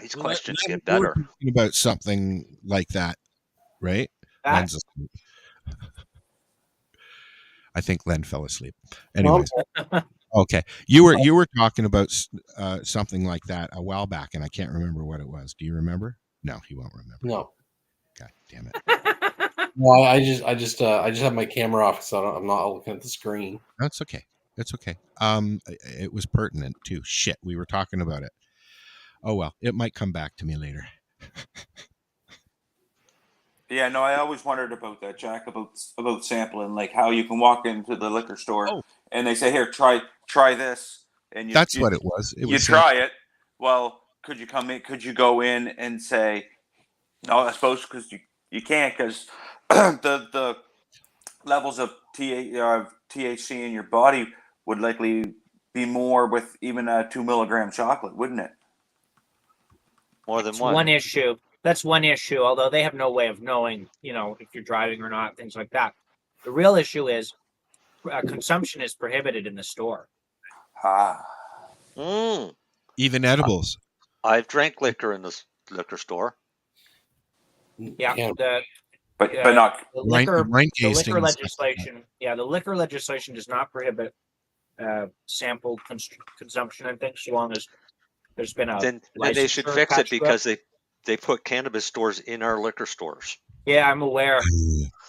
These questions get better. We're talking about something like that, right? I think Len fell asleep. Anyways, okay. You were talking about something like that a while back, and I can't remember what it was. Do you remember? No, he won't remember. No. God damn it. No, I just have my camera off, so I'm not looking at the screen. That's okay. That's okay. It was pertinent too. Shit, we were talking about it. Oh well, it might come back to me later. Yeah, no, I always wondered about that, Jack, about sampling, like how you can walk into the liquor store and they say, "Here, try this," and that's what it was. You try it. Well, could you come in? Could you go in and say, "No, I suppose because you can't, because the levels of THC in your body would likely be more with even a 2 milligram chocolate, wouldn't it?" More than That's one issue. That's one issue, although they have no way of knowing, if you're driving or not, things like that. The real issue is consumption is prohibited in the store. Even edibles. I've drank liquor in this liquor store. Yeah, but not the Wine- liquor. wine The liquor tasting and stuff like that. legislation. Yeah, the liquor legislation does not prohibit sample consumption. I think so long as there's been a Then they should licensure fix it attached to because they put cannabis stores in our liquor stores. Yeah, I'm aware.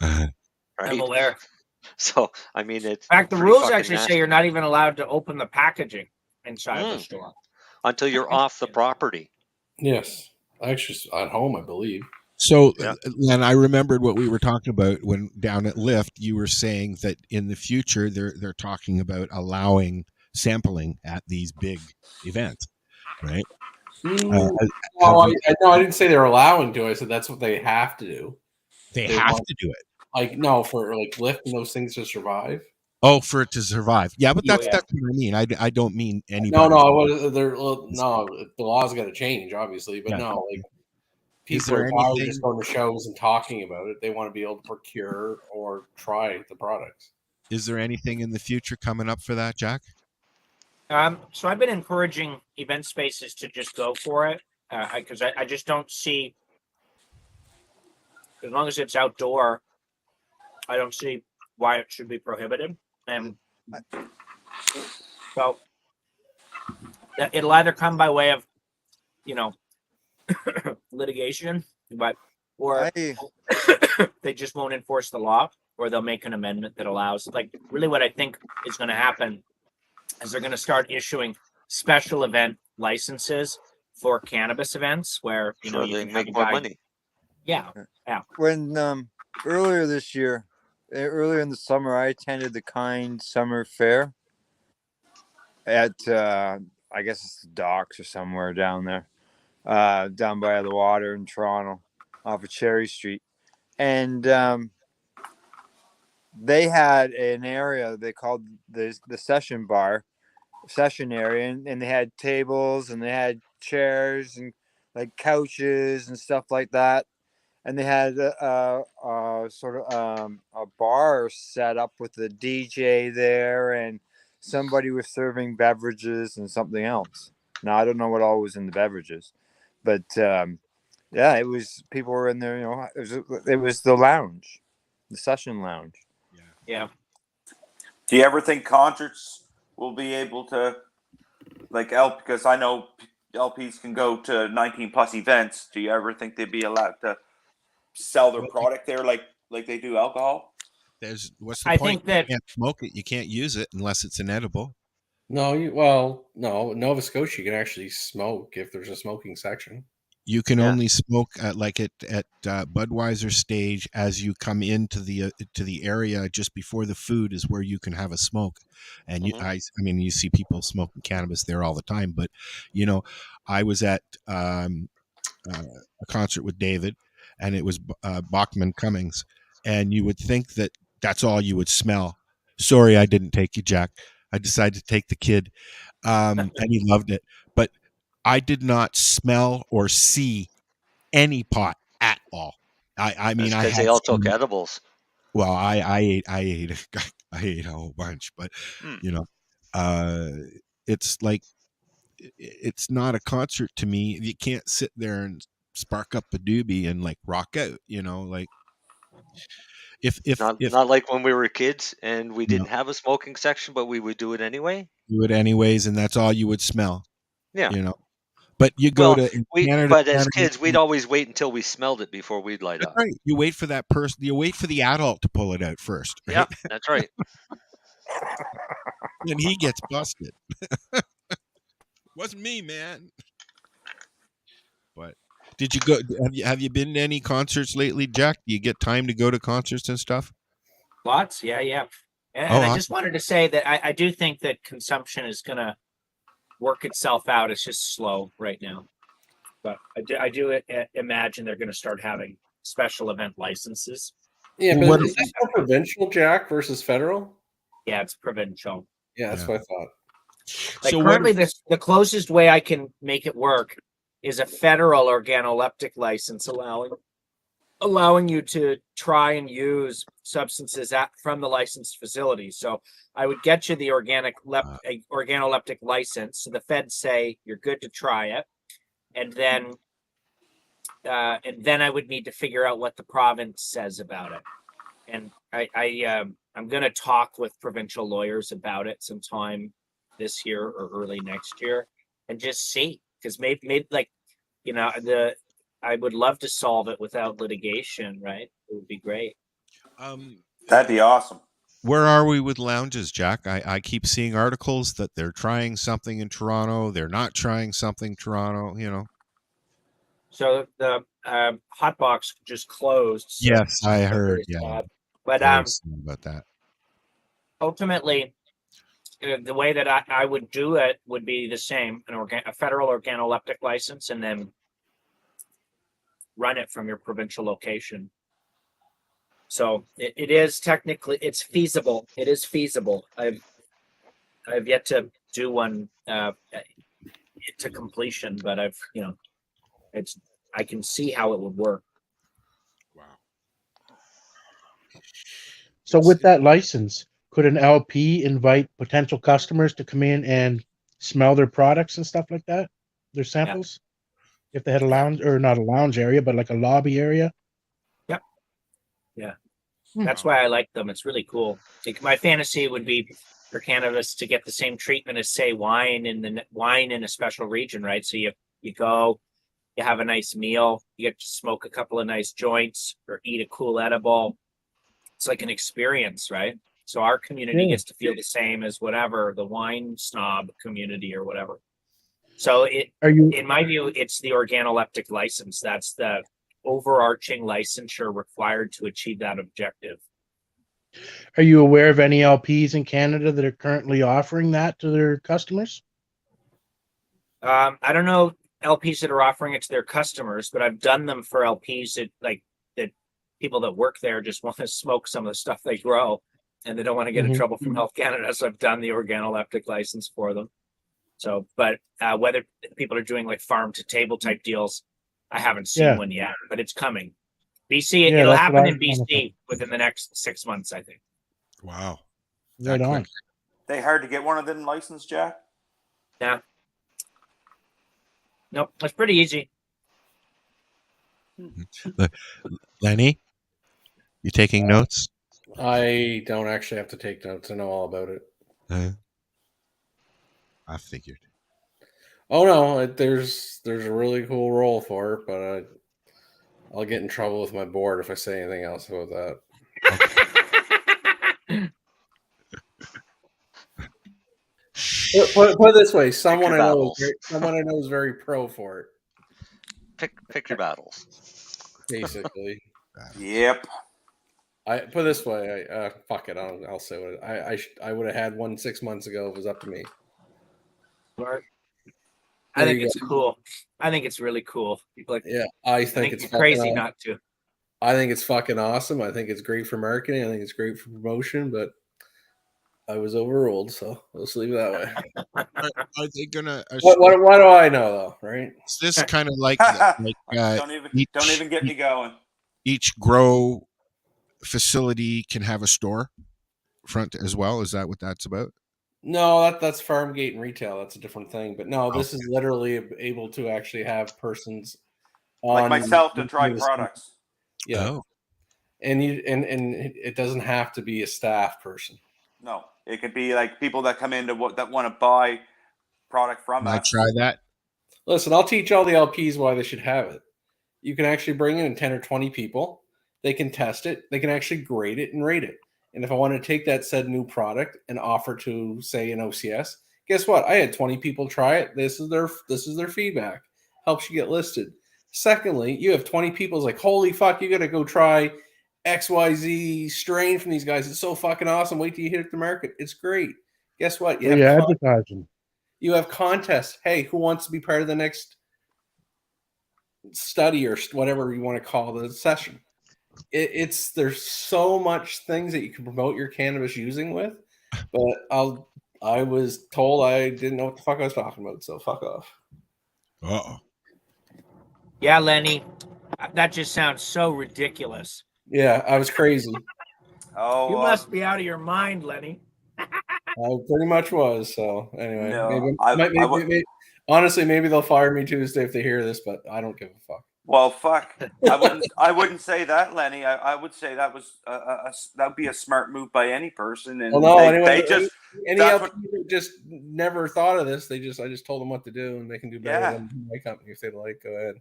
Right? I'm aware. So I mean, it's In fact, the pretty rules fucking actually nasty. say you're not even allowed to open the packaging inside of the store until you're off the property. Yes, actually, at home, I believe. So, Len, I remembered what we were talking about when down at Lyft. You were saying that in the future they're talking about allowing sampling at these big events, right? No, I didn't say they're allowing to. I said that's what they have to do. They have to do it. Like no, for like Lyft and those things to survive. Oh, for it to survive. Yeah, but that's what I mean. I don't mean anybody. No, the laws got to change, obviously, but no, like people are tired of just going to shows and talking about it. They want to be able to procure or try the products. Is there anything in the future coming up for that, Jack? So I've been encouraging event spaces to just go for it because I just don't see, as long as it's outdoor, I don't see why it should be prohibited. And so it'll either come by way of, litigation, or they just won't enforce the law, or they'll make an amendment that allows. Like, really, what I think is going to happen is they're going to start issuing special event licenses for cannabis events where you they can make more money. Yeah. When earlier this year, earlier in the summer, I attended the Kind Summer Fair at I guess it's the docks or somewhere down there, down by the water in Toronto, off of Cherry Street, and they had an area they called the session area, and they had tables and they had chairs and like couches and stuff like that. And they had a bar set up with a DJ there, and somebody was serving beverages and something else. Now I don't know what all was in the beverages, but it was people were in there. It was the lounge, the session lounge. Yeah. Do you ever think concerts will be able to, because I know LPs can go to 19 plus events. Do you ever think they'd be allowed to sell their product there like they do alcohol? What's the point? Think that you can't smoke it. You can't use it unless it's an edible. No, Nova Scotia you can actually smoke if there's a smoking section. You can only smoke at Budweiser stage as you come into the area just before the food is where you can have a smoke, and you see people smoking cannabis there all the time. But I was at a concert with David, and it was Bachman Cummings, and you would think that that's all you would smell. Sorry, I didn't take you, Jack. I decided to take the kid, and he loved it, but I did not smell or see any pot at all. I mean, because they all took edibles. Well, I ate a whole bunch, but it's like it's not a concert to me. You can't sit there and spark up a doobie and rock out. Not like when we were kids and we didn't have a smoking section, but we would do it anyway. Do it anyways, and that's all you would smell. Yeah. But you go to Canada. But as kids, we'd always wait until we smelled it before we'd light up. Right. You wait for that person. You wait for the adult to pull it out first. Right? Yeah, that's right. And he gets busted. Wasn't me, man. But did you go? Have you been to any concerts lately, Jack? Do you get time to go to concerts and stuff? Lots, yeah. And I just wanted to say that I do think that consumption is going to work itself out. It's just slow right now, but I do imagine they're going to start having special event licenses. Yeah, but is that more provincial, Jack, versus federal? Yeah, it's provincial. Yeah, that's what I thought. Currently, the closest way I can make it work is a federal organoleptic license allowing allowing you to try and use substances from the licensed facility. So I would get you the organoleptic license. So the feds say you're good to try it, and then I would need to figure out what the province says about it. And I'm going to talk with provincial lawyers about it sometime this year or early next year, and just see, because maybe I would love to solve it without litigation, right? It would be great. That'd be awesome. Where are we with lounges, Jack? I keep seeing articles that they're trying something in Toronto. They're not trying something Toronto, So the Hotbox just closed. So yes, I heard. Yeah. Sad. But about that. Ultimately, the way that I would do it would be the same: a federal organoleptic license, and then run it from your provincial location. So it is technically, it's feasible. It is feasible. I've yet to do one to completion, but I can see how it would work. Wow. So with that license, could an LP invite potential customers to come in and smell their products and stuff like that? Their samples? Yeah. If they had a lounge, or not a lounge area, but like a lobby area? Yep. Yeah. That's why I like them. It's really cool. Like, my fantasy would be for cannabis to get the same treatment as, say, wine in a special region, right? So you go, you have a nice meal, you get to smoke a couple of nice joints or eat a cool edible. It's like an experience, right? So our community gets to feel the same as whatever the wine snob community or whatever. So in my view, it's the organoleptic license. That's the overarching licensure required to achieve that objective. Are you aware of any LPs in Canada that are currently offering that to their customers? I don't know LPs that are offering it to their customers, but I've done them for LPs that people that work there just want to smoke some of the stuff they grow, and they don't want to get in trouble from Health Canada. So I've done the organoleptic license for them. So, but whether people are doing like farm to table type deals, I haven't seen one yet, but it's coming. BC, it'll happen in BC within the next 6 months, I think. Wow. Right on. They hard to get one of them licensed, Jack? Yeah. Nope, it's pretty easy. Lenny, you taking notes? I don't actually have to take notes. I know all about it. I figured. Oh no, there's a really cool role for it, but I'll get in trouble with my board if I say anything else about that. Put it this way: someone I know is very pro for it. Pick your battles. Basically. Yep. I put it this way: fuck it. I'll say what I would have had one 6 months ago if it was up to me. Right. I think it's cool. I think it's really cool. I think it's crazy not to. I think it's fucking awesome. I think it's great for marketing. I think it's great for promotion, but I was overruled, so let's leave it that way. Are they gonna? What do I know, though? Right? Is this kind of like don't even get me going. Each grow facility can have a store front as well. Is that what that's about? No, that's farm gate and retail. That's a different thing. But no, this is literally able to actually have persons like myself to try products. Yeah, and it doesn't have to be a staff person. No, it could be like people that come in that want to buy product from us. I try that. Listen, I'll teach all the LPs why they should have it. You can actually bring in 10 or 20 people. They can test it. They can actually grade it and rate it. And if I want to take that said new product and offer to, say, an OCS, guess what? I had 20 people try it. This is their feedback. Helps you get listed. Secondly, you have 20 people like, holy fuck, you got to go try XYZ strain from these guys. It's so fucking awesome. Wait till you hit the market. It's great. Guess what? You have advertising. You have contests. Hey, who wants to be part of the next study or whatever you want to call the session? There's so much things that you can promote your cannabis using with, but I was told I didn't know what the fuck I was talking about, so fuck off. Uh-oh. Yeah, Lenny, That just sounds so ridiculous. Yeah, I was crazy. Oh, You must be out of your mind, Lenny. I pretty much was. So anyway, No, honestly, maybe they'll fire me Tuesday if they hear this, but I don't give a fuck. Well, fuck. I wouldn't say that, Lenny. I would say that was that would be a smart move by any person. And they just never thought of this. I just told them what to do, and they can do better than my company if they like. Go ahead.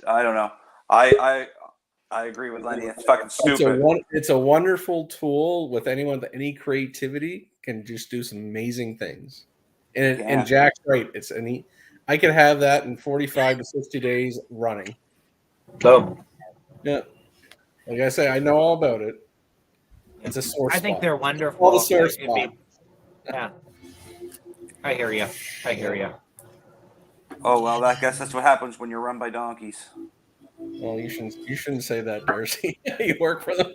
I don't know. I agree with Lenny. It's fucking stupid. It's a wonderful tool with anyone with any creativity can just do some amazing things. And Jack's right. I could have that in 45 to 60 days running. Boom. Yeah. Like I say, I know all about it. It's a sore spot. I think they're wonderful. All the sore spot. Yeah. I hear you. Oh, well, I guess that's what happens when you're run by donkeys. Well, you shouldn't say that, Darcy. You work for them.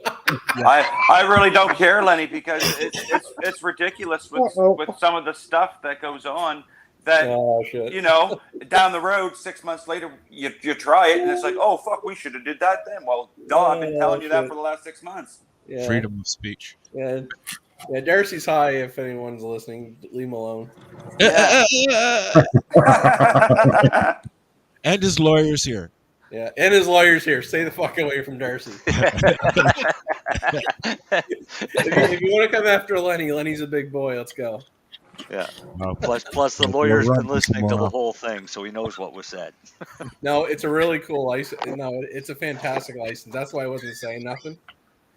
I really don't care, Lenny, because it's ridiculous with some of the stuff that goes on. That down the road, 6 months later, you try it, and it's like, oh fuck, we should have did that then. Well, I've been telling you that for the last 6 months. Yeah. Freedom of speech. Yeah, Darcy's high. If anyone's listening, leave him alone. Yeah. And his lawyer's here. Yeah, and his lawyer's here. Stay the fuck away from Darcy. If you want to come after Lenny's a big boy. Let's go. Yeah. Plus the lawyer's been listening to the whole thing, so he knows what was said. No, it's a really cool license. No, it's a fantastic license. That's why I wasn't saying nothing,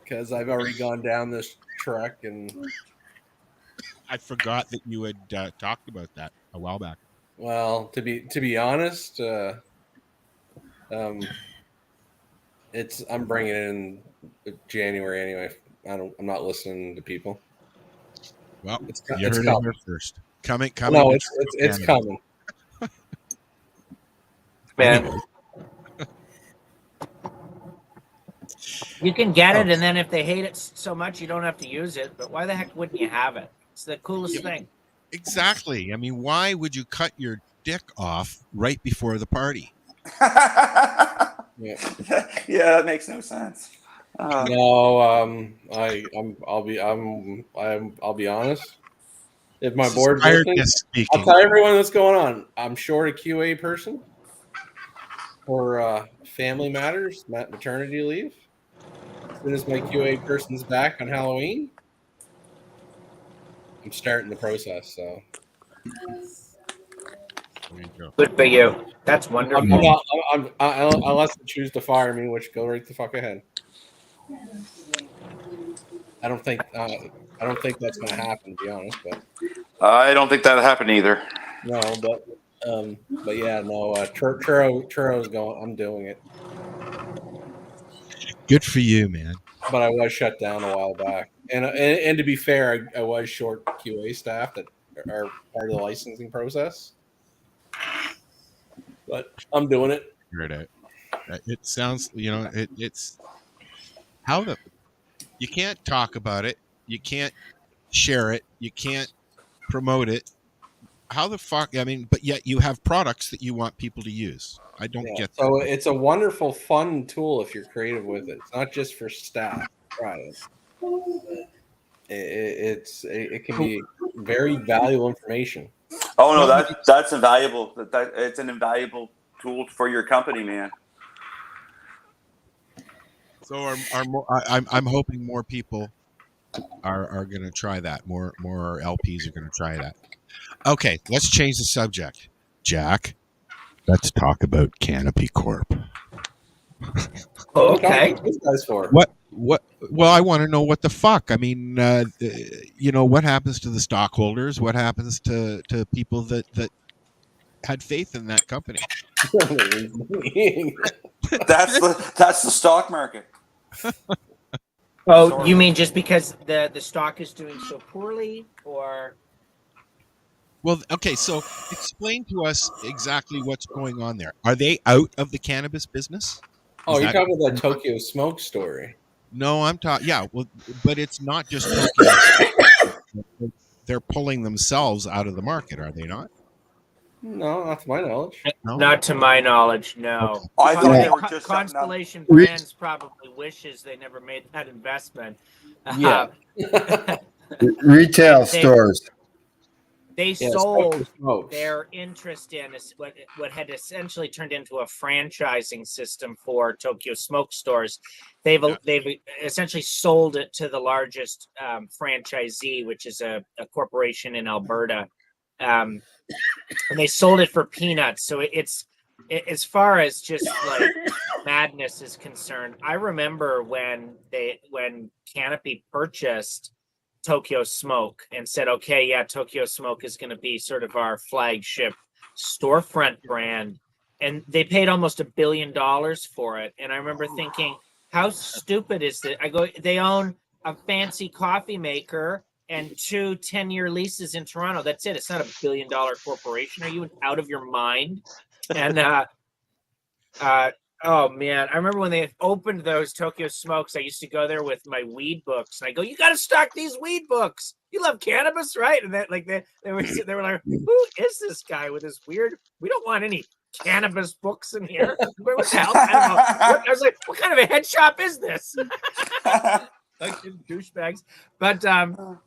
because I've already gone down this track, and I forgot that you had talked about that a while back. Well, to be honest, I'm bringing it in January anyway. I'm not listening to people. Well, you heard it here first. Coming. No, it's coming. Man. You can get it, and then if they hate it so much, you don't have to use it. But why the heck wouldn't you have it? It's the coolest thing. Exactly. I mean, why would you cut your dick off right before the party? Yeah, that makes no sense. No, I'll be honest. If my board's listening, I'll tell everyone what's going on. I'm short a QA person for family matters, maternity leave. As soon as my QA person's back on Halloween, I'm starting the process. So good for you. That's wonderful. Unless they choose to fire me, which go right the fuck ahead. I don't think that's going to happen, to be honest. But I don't think that'll happen either. No, but yeah, no. Churro's going. I'm doing it. Good for you, man. But I was shut down a while back, and to be fair, I was short QA staff that are part of the licensing process. But I'm doing it. Right. It sounds, it's how you can't talk about it, you can't share it, you can't promote it. How the fuck? I mean, but yet you have products that you want people to use. I don't get that. So it's a wonderful, fun tool if you're creative with it. It's not just for staff. Right. It can be very valuable information. Oh no, that's invaluable. It's an invaluable tool for your company, man. So I'm hoping more people are going to try that. More LPs are going to try that. Okay, let's change the subject. Jack, let's talk about Canopy Corp. Okay. What guys for? What? Well, I want to know what the fuck. I mean, what happens to the stockholders? What happens to people that had faith in that company? That's the stock market. Oh, sorry. You mean just because the stock is doing so poorly, or? Well, okay. So explain to us exactly what's going on there. Are they out of the cannabis business? You're talking about that Tokyo Smoke story. No, I'm talking. Yeah, well, but it's not just Tokyo. They're pulling themselves out of the market, are they not? No, not to my knowledge. No? Not to my knowledge, no. I thought they were just Constellation Brands probably wishes they never made that investment. Yeah. Retail stores. They sold their interest in what had essentially turned into a franchising system for Tokyo Smoke stores. They've essentially sold it to the largest franchisee, which is a corporation in Alberta, and they sold it for peanuts. So it's as far as just like madness is concerned. I remember when Canopy purchased Tokyo Smoke and said, okay, yeah, Tokyo Smoke is going to be sort of our flagship storefront brand. And they paid almost $1 billion for it. And I remember thinking, how stupid is that? I go, they own a fancy coffee maker and 2 10-year leases in Toronto. That's it. It's not $1 billion corporation. Are you out of your mind? And oh man, I remember when they opened those Tokyo Smokes, I used to go there with my weed books. And I go, you got to stock these weed books. You love cannabis, right? And that, like, they were like, who is this guy with this weird? We don't want any cannabis books in here. What the hell? I was like, what kind of a head shop is this? Like douchebags, but and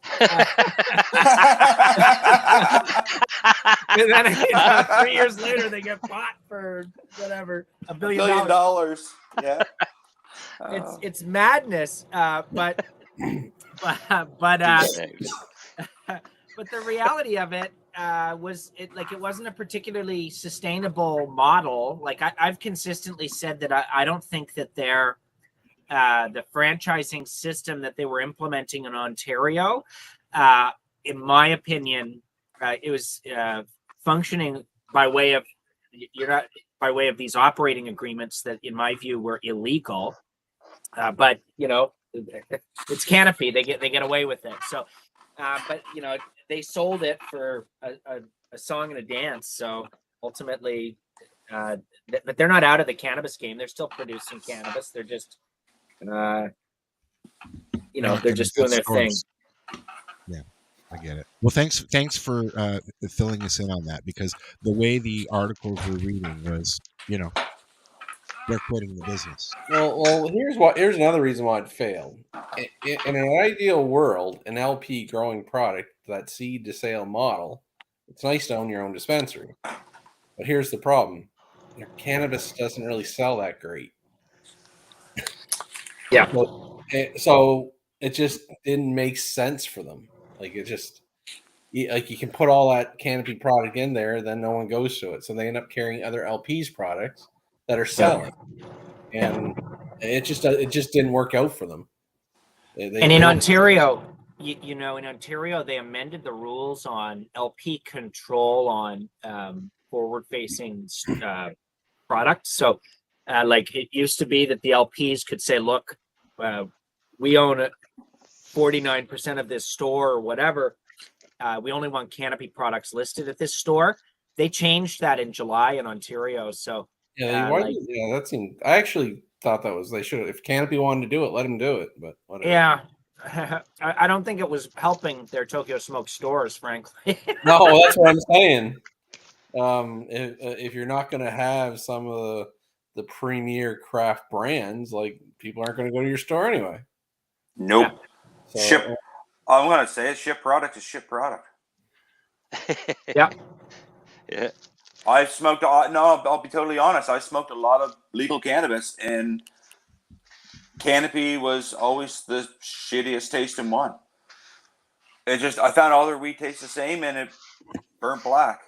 then 3 years later they get bought for whatever $1 billion. Yeah, it's madness. But the reality of it was it wasn't a particularly sustainable model. Like I've consistently said that I don't think that the franchising system that they were implementing in Ontario, in my opinion, it was functioning by way of these operating agreements that, in my view, were illegal. But it's Canopy; they get away with it. So, but they sold it for a song and a dance. So ultimately, but they're not out of the cannabis game. They're still producing cannabis. They're just they're just doing their thing. Yeah, I get it. Well, thanks for filling us in on that, because the way the articles we're reading was, they're quitting the business. Well, here's another reason why it failed. In an ideal world, an LP growing product, that seed to sale model, it's nice to own your own dispensary. But here's the problem: your cannabis doesn't really sell that great. Yeah. So it just didn't make sense for them. Like it just, like you can put all that Canopy product in there, then no one goes to it. So they end up carrying other LPs products that are selling, and it just didn't work out for them. In Ontario, in Ontario, they amended the rules on LP control on forward-facing products. So. Like it used to be that the LPs could say, look, we own 49% of this store or whatever. We only want Canopy products listed at this store. They changed that in July in Ontario. So that seemed. I actually thought that was they should. If Canopy wanted to do it, let them do it. But whatever. Yeah, I don't think it was helping their Tokyo Smoke stores, frankly. No, that's what I'm saying. If you're not going to have some of the premier craft brands, like people aren't going to go to your store anyway. Nope. So, ship. I'm going to say it. Ship product is ship product. Yeah. Yeah. I've smoked. No, I'll be totally honest. I smoked a lot of legal cannabis, and Canopy was always the shittiest tasting one. It just, I found all their weed tastes the same, and it burnt black.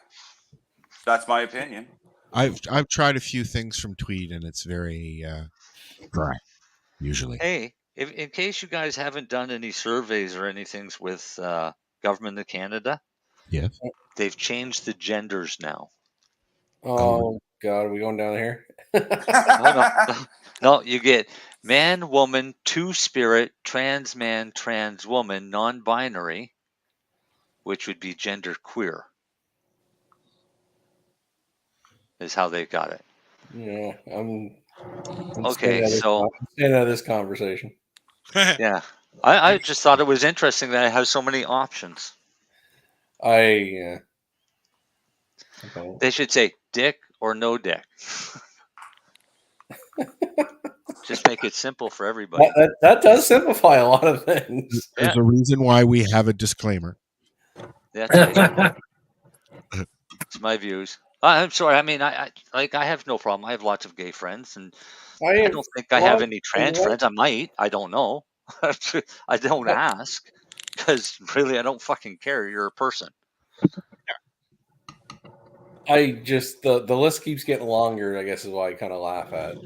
That's my opinion. I've tried a few things from Tweed, and it's very dry, usually. Hey, in case you guys haven't done any surveys or anything with government of Canada, yes, they've changed the genders now. Oh God, are we going down here? No, you get man, woman, two-spirit, trans man, trans woman, non-binary, which would be gender queer. Is how they got it. Yeah, I'm okay. So I'm staying out of this conversation. Yeah, I just thought it was interesting that it has so many options. Yeah. They should say dick or no dick. Just make it simple for everybody. That does simplify a lot of things. There's a reason why we have a disclaimer. That's right. It's my views. I'm sorry. I mean, I have no problem. I have lots of gay friends, and I don't think I have any trans friends. I might. I don't know. I don't ask because really, I don't fucking care. You're a person. I just the list keeps getting longer. I guess is why I kind of laugh at.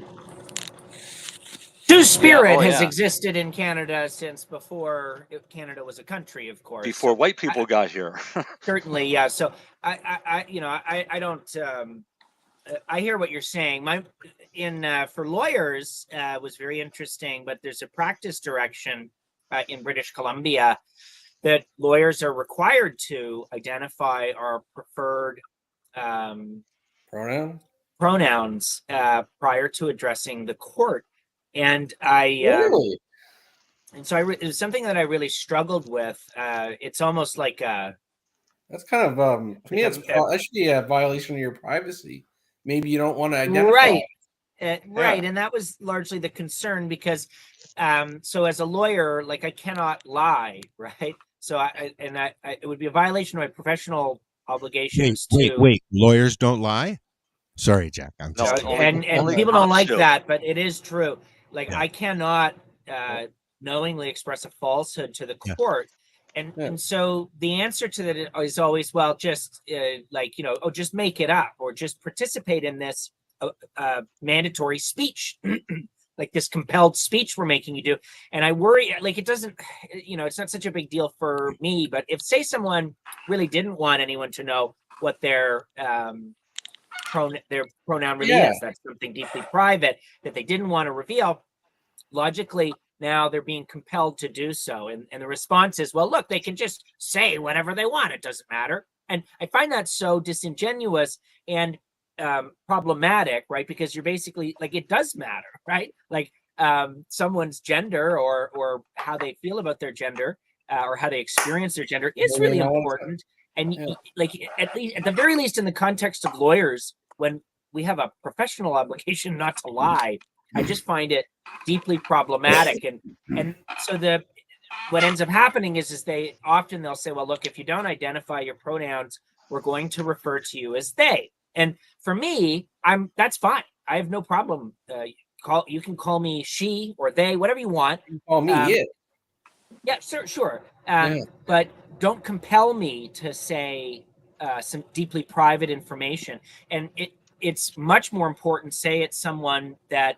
Two-spirit has existed in Canada since before Canada was a country, of course. Before white people got here. Certainly, yeah. So I don't. I hear what you're saying. For lawyers was very interesting, but there's a practice direction in British Columbia that lawyers are required to identify our preferred pronouns prior to addressing the court. And Really? And so it was something that I really struggled with. It's almost like that's kind of to me. That should be a violation of your privacy. Maybe you don't want to identify. Right, right, and that was largely the concern because, so as a lawyer, like I cannot lie, right? So it would be a violation of my professional obligations. Wait, lawyers don't lie? Sorry, Jack. I'm just and people don't like that, but it is true. Like I cannot knowingly express a falsehood to the court. And so the answer to that is always, well, just just make it up or just participate in this mandatory speech, like this compelled speech we're making you do. And I worry, like it doesn't, it's not such a big deal for me, but if say someone really didn't want anyone to know what their pronoun really is, that's something deeply private that they didn't want to reveal, logically, now they're being compelled to do so. And the response is, well, look, they can just say whatever they want. It doesn't matter. And I find that so disingenuous and problematic, right? Because you're basically like, it does matter, right? Like someone's gender or how they feel about their gender or how they experience their gender is really important. And like, at the very least, in the context of lawyers, when we have a professional obligation not to lie, I just find it deeply problematic. And so what ends up happening is they'll say, well, look, if you don't identify your pronouns, we're going to refer to you as they. And for me, that's fine. I have no problem. You can call me she or they, whatever you want. You call me it. Yeah, sure. But don't compel me to say some deeply private information. And it's much more important, say it's someone that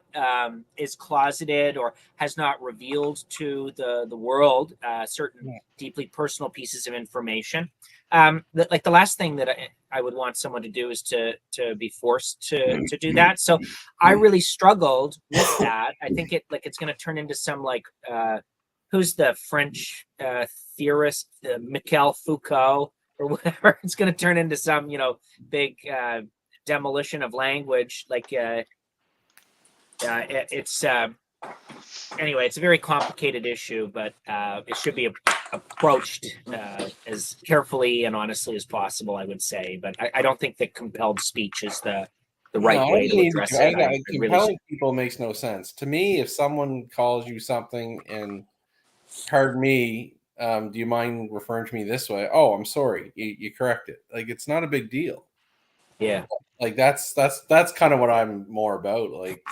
is closeted or has not revealed to the world certain deeply personal pieces of information. Like the last thing that I would want someone to do is to be forced to do that. So I really struggled with that. I think it's going to turn into some who's the French theorist, Michel Foucault or whatever. It's going to turn into some, big demolition of language. Anyway, it's a very complicated issue, but it should be approached as carefully and honestly as possible, I would say. But I don't think that compelled speech is the right way to address it. Compelling people makes no sense. To me, if someone calls you something and, pardon me, do you mind referring to me this way? Oh, I'm sorry. You correct it. Like, it's not a big deal. Yeah. Like that's kind of what I'm more about. Like,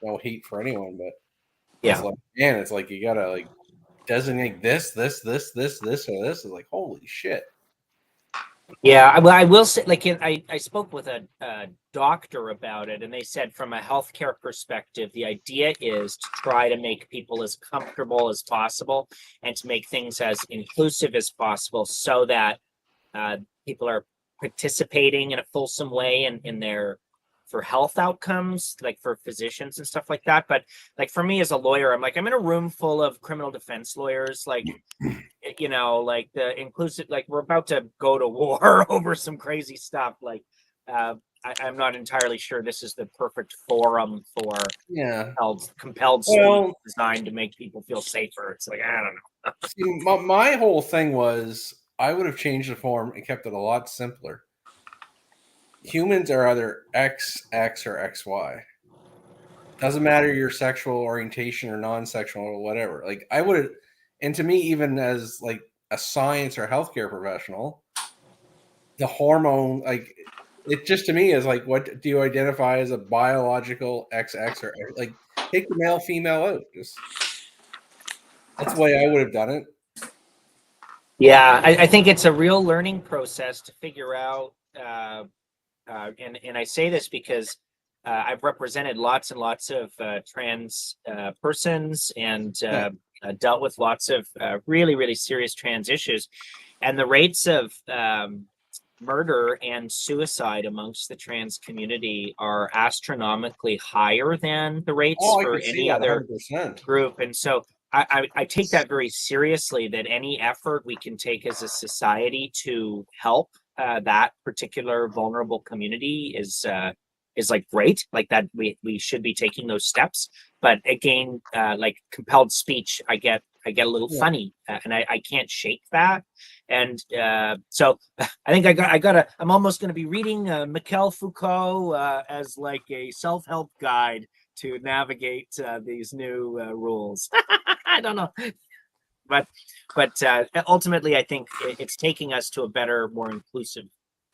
no hate for anyone, but it's like you gotta designate this or this. Is like, holy shit. Yeah, well, I will say, I spoke with a doctor about it, and they said from a healthcare perspective, the idea is to try to make people as comfortable as possible and to make things as inclusive as possible so that people are participating in a fulsome way for health outcomes, like for physicians and stuff like that. But like for me as a lawyer, I'm in a room full of criminal defense lawyers, the inclusive, we're about to go to war over some crazy stuff. I'm not entirely sure this is the perfect forum for compelled speech designed to make people feel safer. It's like, I don't know. See, my whole thing was I would have changed the form and kept it a lot simpler. humans are either XX or XY. Doesn't matter your sexual orientation or non-sexual or whatever. Like I would, and to me, even as like a science or healthcare professional, the hormone, like it just to me is like, what do you identify as a biological XX or like take the male female out? Just that's the way I would have done it. Yeah, I think it's a real learning process to figure out. And I say this because I've represented lots and lots of trans persons and dealt with lots of really, really serious trans issues. And the rates of murder and suicide amongst the trans community are astronomically higher than the rates for any other 100%. group. And so I take that very seriously, that any effort we can take as a society to help that particular vulnerable community is like great, like that we should be taking those steps. But again, like compelled speech, I get a little funny, and I can't shake that. And so I think I'm almost going to be reading Michel Foucault as like a self-help guide to navigate these new rules. I don't know. But ultimately, I think it's taking us to a better, more inclusive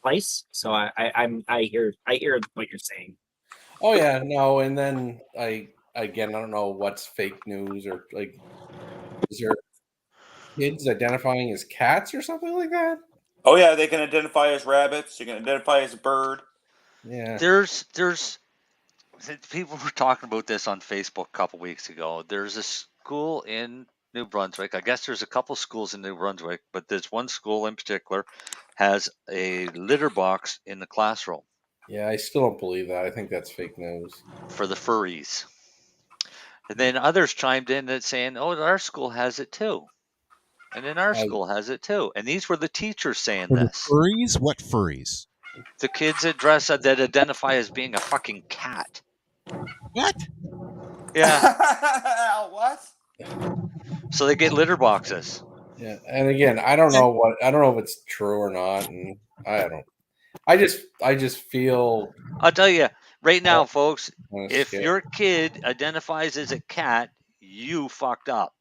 place. So I hear what you're saying. Oh yeah, no, and then I don't know what's fake news or like, is there kids identifying as cats or something like that? Oh yeah, they can identify as rabbits. You can identify as a bird. Yeah. There's people were talking about this on Facebook a couple weeks ago. There's a school in New Brunswick. I guess there's a couple schools in New Brunswick, but there's one school in particular has a litter box in the classroom. Yeah, I still don't believe that. I think that's fake news. For the furries. And then others chimed in that saying, oh, our school has it too. And then our school has it too. And these were the teachers saying For the this. furries? What furries? The kids that identify as being a fucking cat. What? Yeah. What? So they get litter boxes. Yeah, and again, I don't know if it's true or not, and I just feel. I'll tell you right now, folks, if your kid identifies as a cat, you fucked up.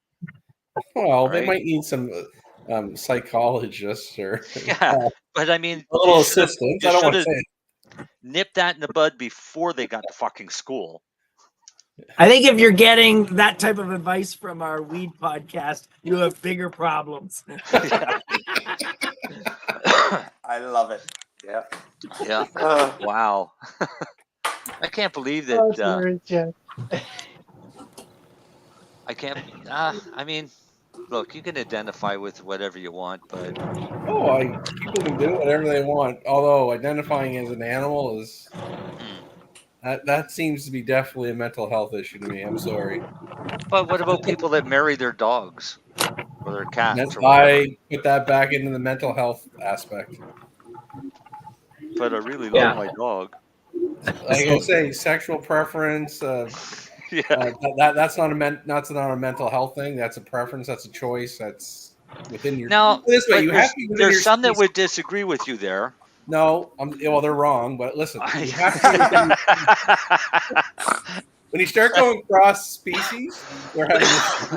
Well, they might need some psychologists or but I mean, a little assistance. I don't want to say. Nip that in the bud before they got to fucking school. I think if you're getting that type of advice from our weed podcast, you have bigger problems. I love it. Yeah. Yeah. Wow. I can't believe that. I can't. I mean, look, you can identify with whatever you want, but people can do whatever they want. Although identifying as an animal is that seems to be definitely a mental health issue to me. I'm sorry. But what about people that marry their dogs or their cats? I put that back into the mental health aspect. But I really love my dog. Like I say, sexual preference. That's not a mental health thing. That's a preference. That's a choice. That's within your. Now, this way, you have to be within there's your some that would disagree with you there. No, well, they're wrong. But listen, you have to when you start going cross species, we're having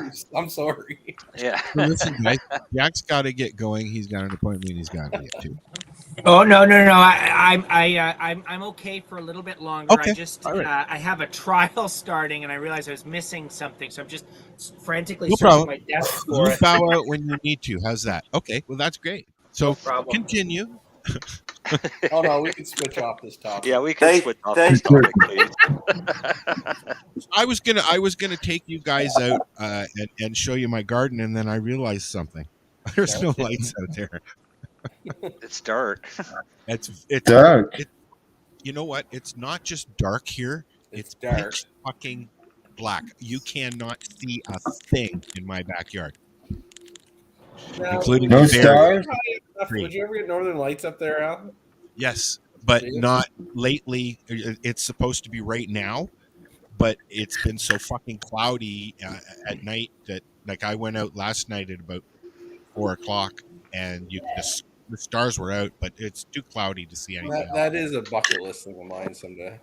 issues. I'm sorry. Yeah. Listen, guys, Jack's got to get going. He's got an appointment. He's got to get to. Oh no! I'm okay for a little bit longer. Okay. I just I have a trial starting, and I realized I was missing something, so I'm just frantically searching my desk for it. Bow out when you need to. How's that? Okay, well that's great. So continue. Oh no, we can switch off this topic. Yeah, we can switch off this topic, please. I was gonna take you guys out and show you my garden, and then I realized something. There's no lights out there. It's dark. It's dark. You know what? It's not just dark here. It's dark. Pitch fucking black. You cannot see a thing in my backyard, including no the stars. Would you ever get northern lights up there, Al? Yes, but not lately. It's supposed to be right now, but it's been so fucking cloudy at night that, like, I went out last night at about 4:00 and you just the stars were out, but it's too cloudy to see anything. That is a bucket list thing of mine someday.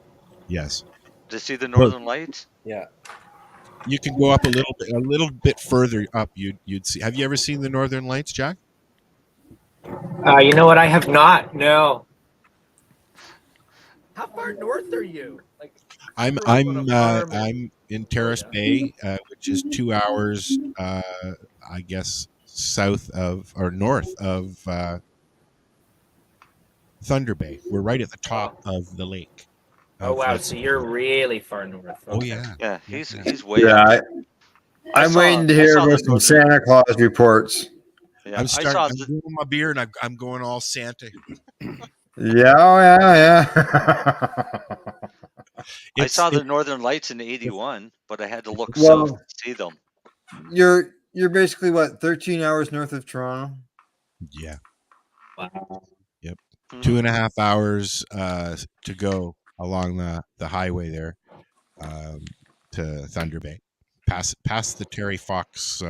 Yes. To see the northern lights? Yeah. You can go up a little bit further up. You'd see. Have you ever seen the northern lights, Jack? You know what? I have not. No. How far north are you? Like, I'm in Terrace Bay, which is 2 hours, I guess, south of or north of Thunder Bay. We're right at the top of the lake. Oh wow! So you're really far north. Okay. Oh yeah. Yeah, he's way Yeah, up. I'm waiting to hear about some Santa Claus reports. Yeah, I'm doing my beer and I'm going all Santa. Yeah. I saw the northern lights in '81, but I had to look south to see them. You're basically what, 13 hours north of Toronto? Yeah. Wow. Yep. 2.5 hours to go along the highway there to Thunder Bay, past the Terry Fox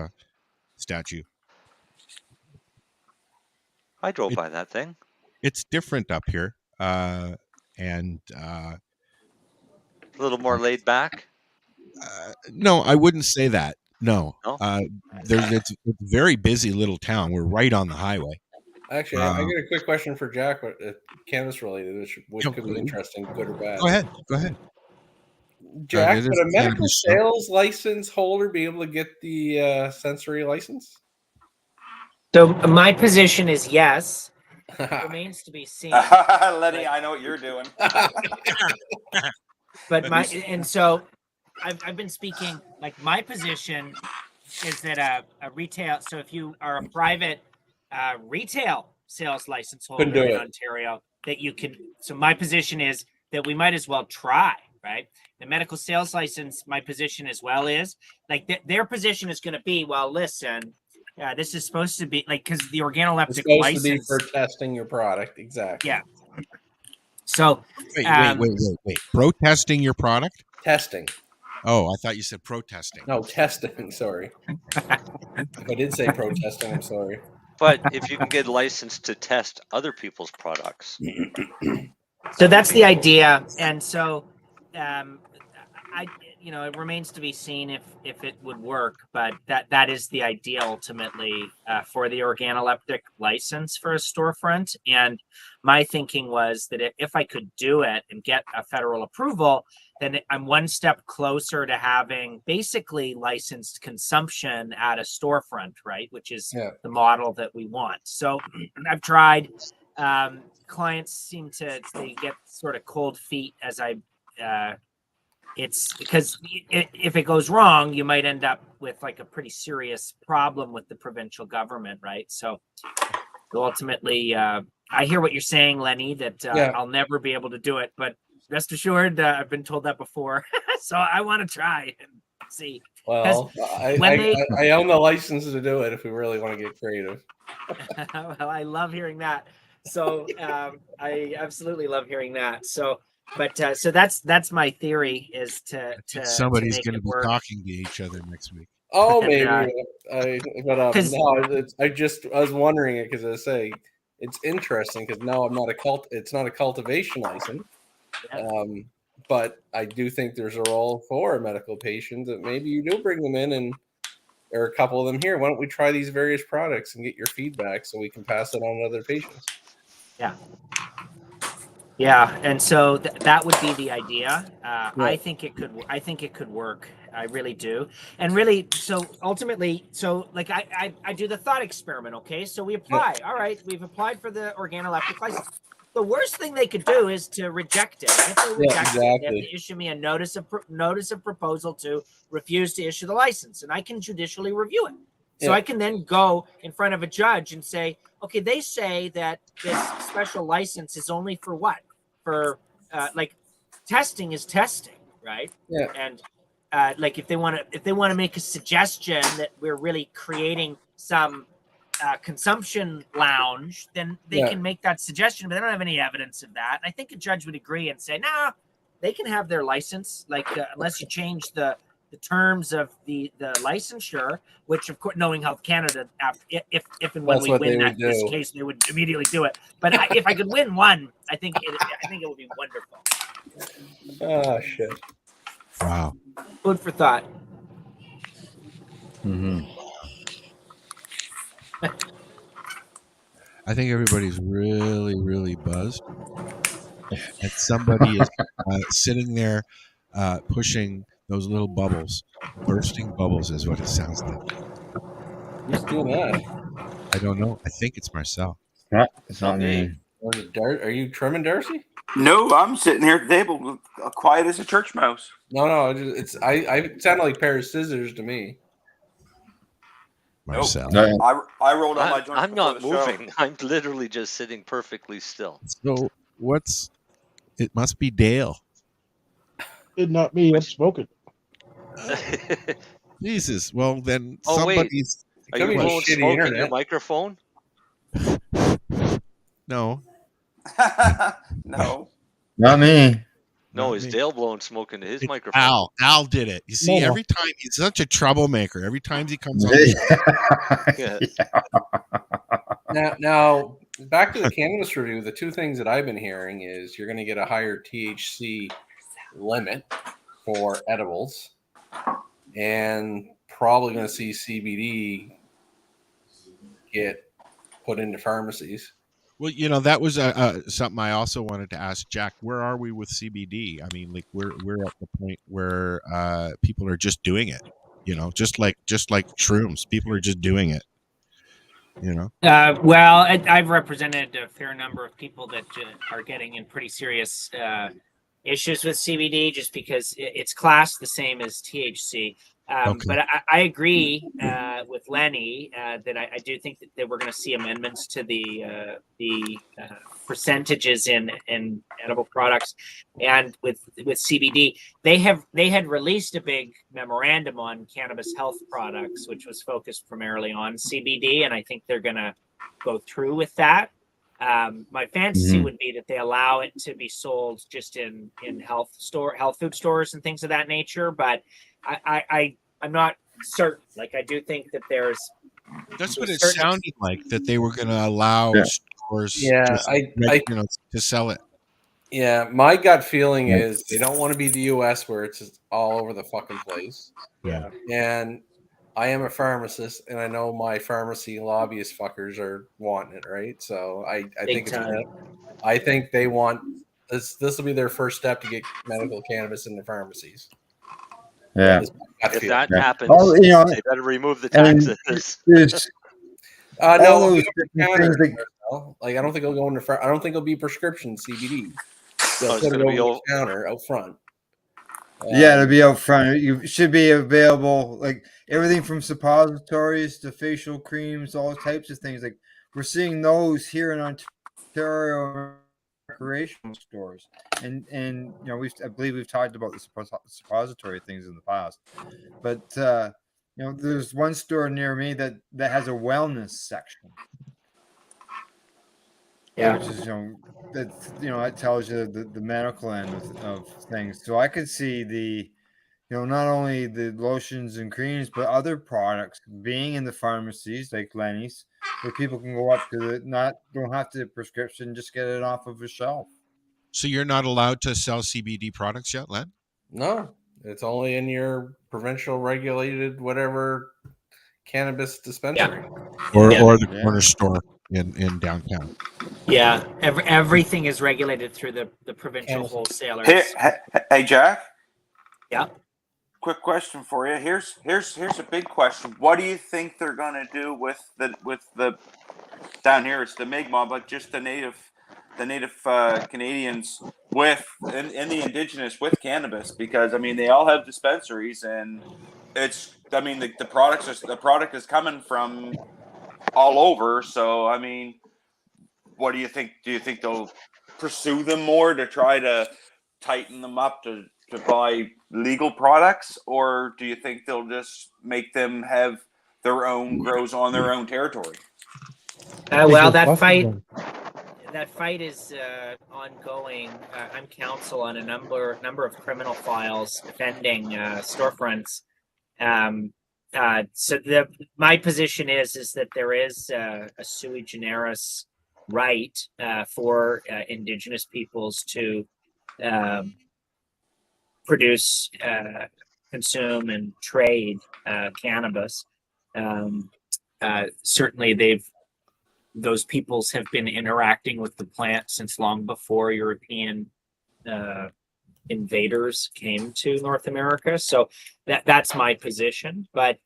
statue. I drove by that thing. It's different up here, and a little more laid back. No, I wouldn't say that. No, it's a very busy little town. We're right on the highway. Actually, I got a quick question for Jack, cannabis related, which could be interesting, good or bad. Go ahead. Jack, would a medical sales license holder be able to get the sensory license? So my position is yes. Remains to be seen. Lennie, I know what you're doing. But I've been speaking, like, my position is that a retail, so if you are a private retail sales license holder in Ontario, that you can, so my position is that we might as well try, right? The medical sales license, my position as well is, like, their position is going to be, well, listen, this is supposed to be, like, because the organoleptic license. It's supposed to be for testing your product, exactly. Yeah. So. Wait. Protesting your product? Testing. Oh, I thought you said protesting. No, testing. Sorry. If I did say protesting, I'm sorry. But if you can get licensed to test other people's products. So that's the idea. And so it remains to be seen if it would work, but that is the idea ultimately for the organoleptic license for a storefront. And my thinking was that if I could do it and get a federal approval, then I'm one step closer to having basically licensed consumption at a storefront, right? Which is the model that we want. So I've tried. Clients seem they get sort of cold feet as it's because if it goes wrong, you might end up with like a pretty serious problem with the provincial government, right? So ultimately, I hear what you're saying, Lennie, that I'll never be able to do it, but rest assured, I've been told that before. So I want to try and see. Well, I own the license to do it if we really want to get creative. Well, I love hearing that. So I absolutely love hearing that. So, but so that's my theory is to somebody's going to be talking to each other next week. Oh, maybe. I was wondering it because I say it's interesting because now I'm not it's not a cultivation license. But I do think there's a role for a medical patient that maybe you do bring them in or a couple of them here. Why don't we try these various products and get your feedback so we can pass it on to other patients? Yeah. And so that would be the idea. I think it could work. I really do. And really, so ultimately, like I do the thought experiment. Okay. So we apply. All right. We've applied for the organoleptic license. The worst thing they could do is to reject it. If they reject it, they have to issue me a notice of proposal to refuse to issue the license, and I can judicially review it. So I can then go in front of a judge and say, okay, they say that this special license is only for what? For like testing is testing, right? Yeah. And like if they want to make a suggestion that we're really creating some consumption lounge, then they can make that suggestion, but they don't have any evidence of that. And I think a judge would agree and say, nah, they can have their license, like unless you change the the terms of the licensure, which of course, knowing Health Canada, if and when That's we what win they that would this do. case, they would immediately do it. But if I could win one, I think it would be wonderful. Oh shit! Wow. Food for thought. I think everybody's really, really buzzed. And somebody is sitting there pushing those little bubbles. Bursting bubbles is what it sounds like. Who's doing that? I don't know. I think it's Marcel. It's not me. Or is Are you trimming Darcy? No, I'm sitting here at the table, quiet as a church mouse. No. I sounded like a pair of scissors to me. Marcel. Nope. I rolled out my joint. I'm not moving. I'm literally just sitting perfectly still. So it must be Dale. It's not me. I'm smoking. Jesus. Well, then Oh, wait. somebody's. Are you blowing smoke in your microphone? No. No. Not me. No, is Dale blowing smoke into his microphone? Al did it. You see, every time he's such a troublemaker. Every time he comes on. Now, back to the cannabis review. The two things that I've been hearing is you're going to get a higher THC limit for edibles, and probably going to see CBD get put into pharmacies. Well, that was something I also wanted to ask Jack. Where are we with CBD? I mean, like we're at the point where people are just doing it. Just like shrooms, people are just doing it. Well, I've represented a fair number of people that are getting in pretty serious issues with CBD just because it's classed the same as THC. Okay. But I agree with Lennie that I do think that we're going to see amendments to the percentages in edible products, and with CBD, they had released a big memorandum on cannabis health products, which was focused primarily on CBD, and I think they're going to go through with that. My fantasy would be that they allow it to be sold just in health food stores and things of that nature, but I'm not certain. Like, I do think that that's what it sounded like, that they were going to allow stores to sell it. Yeah, my gut feeling is they don't want to be the US where it's just all over the fucking place. Yeah. And I am a pharmacist, and I know my pharmacy lobbyist fuckers are wanting it, right? So I think they want this. This will be their first step to get medical cannabis in the pharmacies. Yeah. If that happens, they better remove the taxes. No, I don't think it'll go into. I don't think it'll be prescription CBD. They'll put it over the counter out front. It'll be out front. You should be available, like everything from suppositories to facial creams, all types of things. Like we're seeing those here in Ontario recreational stores, and I believe we've talked about the suppository things in the past, but there's one store near me that has a wellness section. Yeah, which is that tells you the medical end of things. So I could see the not only the lotions and creams but other products being in the pharmacies like Lennie's, where people can go up to don't have to prescription, just get it off of a shelf. So you're not allowed to sell CBD products yet, Len? No, it's only in your provincial regulated whatever cannabis dispensary or the corner store in downtown. Yeah, everything is regulated through the provincial wholesalers. Hey, Jack. Yeah. Quick question for you. Here's a big question. What do you think they're gonna do with the down here? It's the Mi'kmaq, but just the native Canadians in the indigenous with cannabis, because I mean they all have dispensaries, and the product is coming from all over. So I mean, what do you think? Do you think they'll pursue them more to try to tighten them up to buy legal products, or do you think they'll just make them have their own grows on their own territory? Well, that that fight is ongoing. I'm counsel on a number of criminal files defending storefronts. So my position is that there is a sui generis right for Indigenous peoples to produce, consume, and trade cannabis. Certainly, those peoples have been interacting with the plant since long before European invaders came to North America. So that's my position. But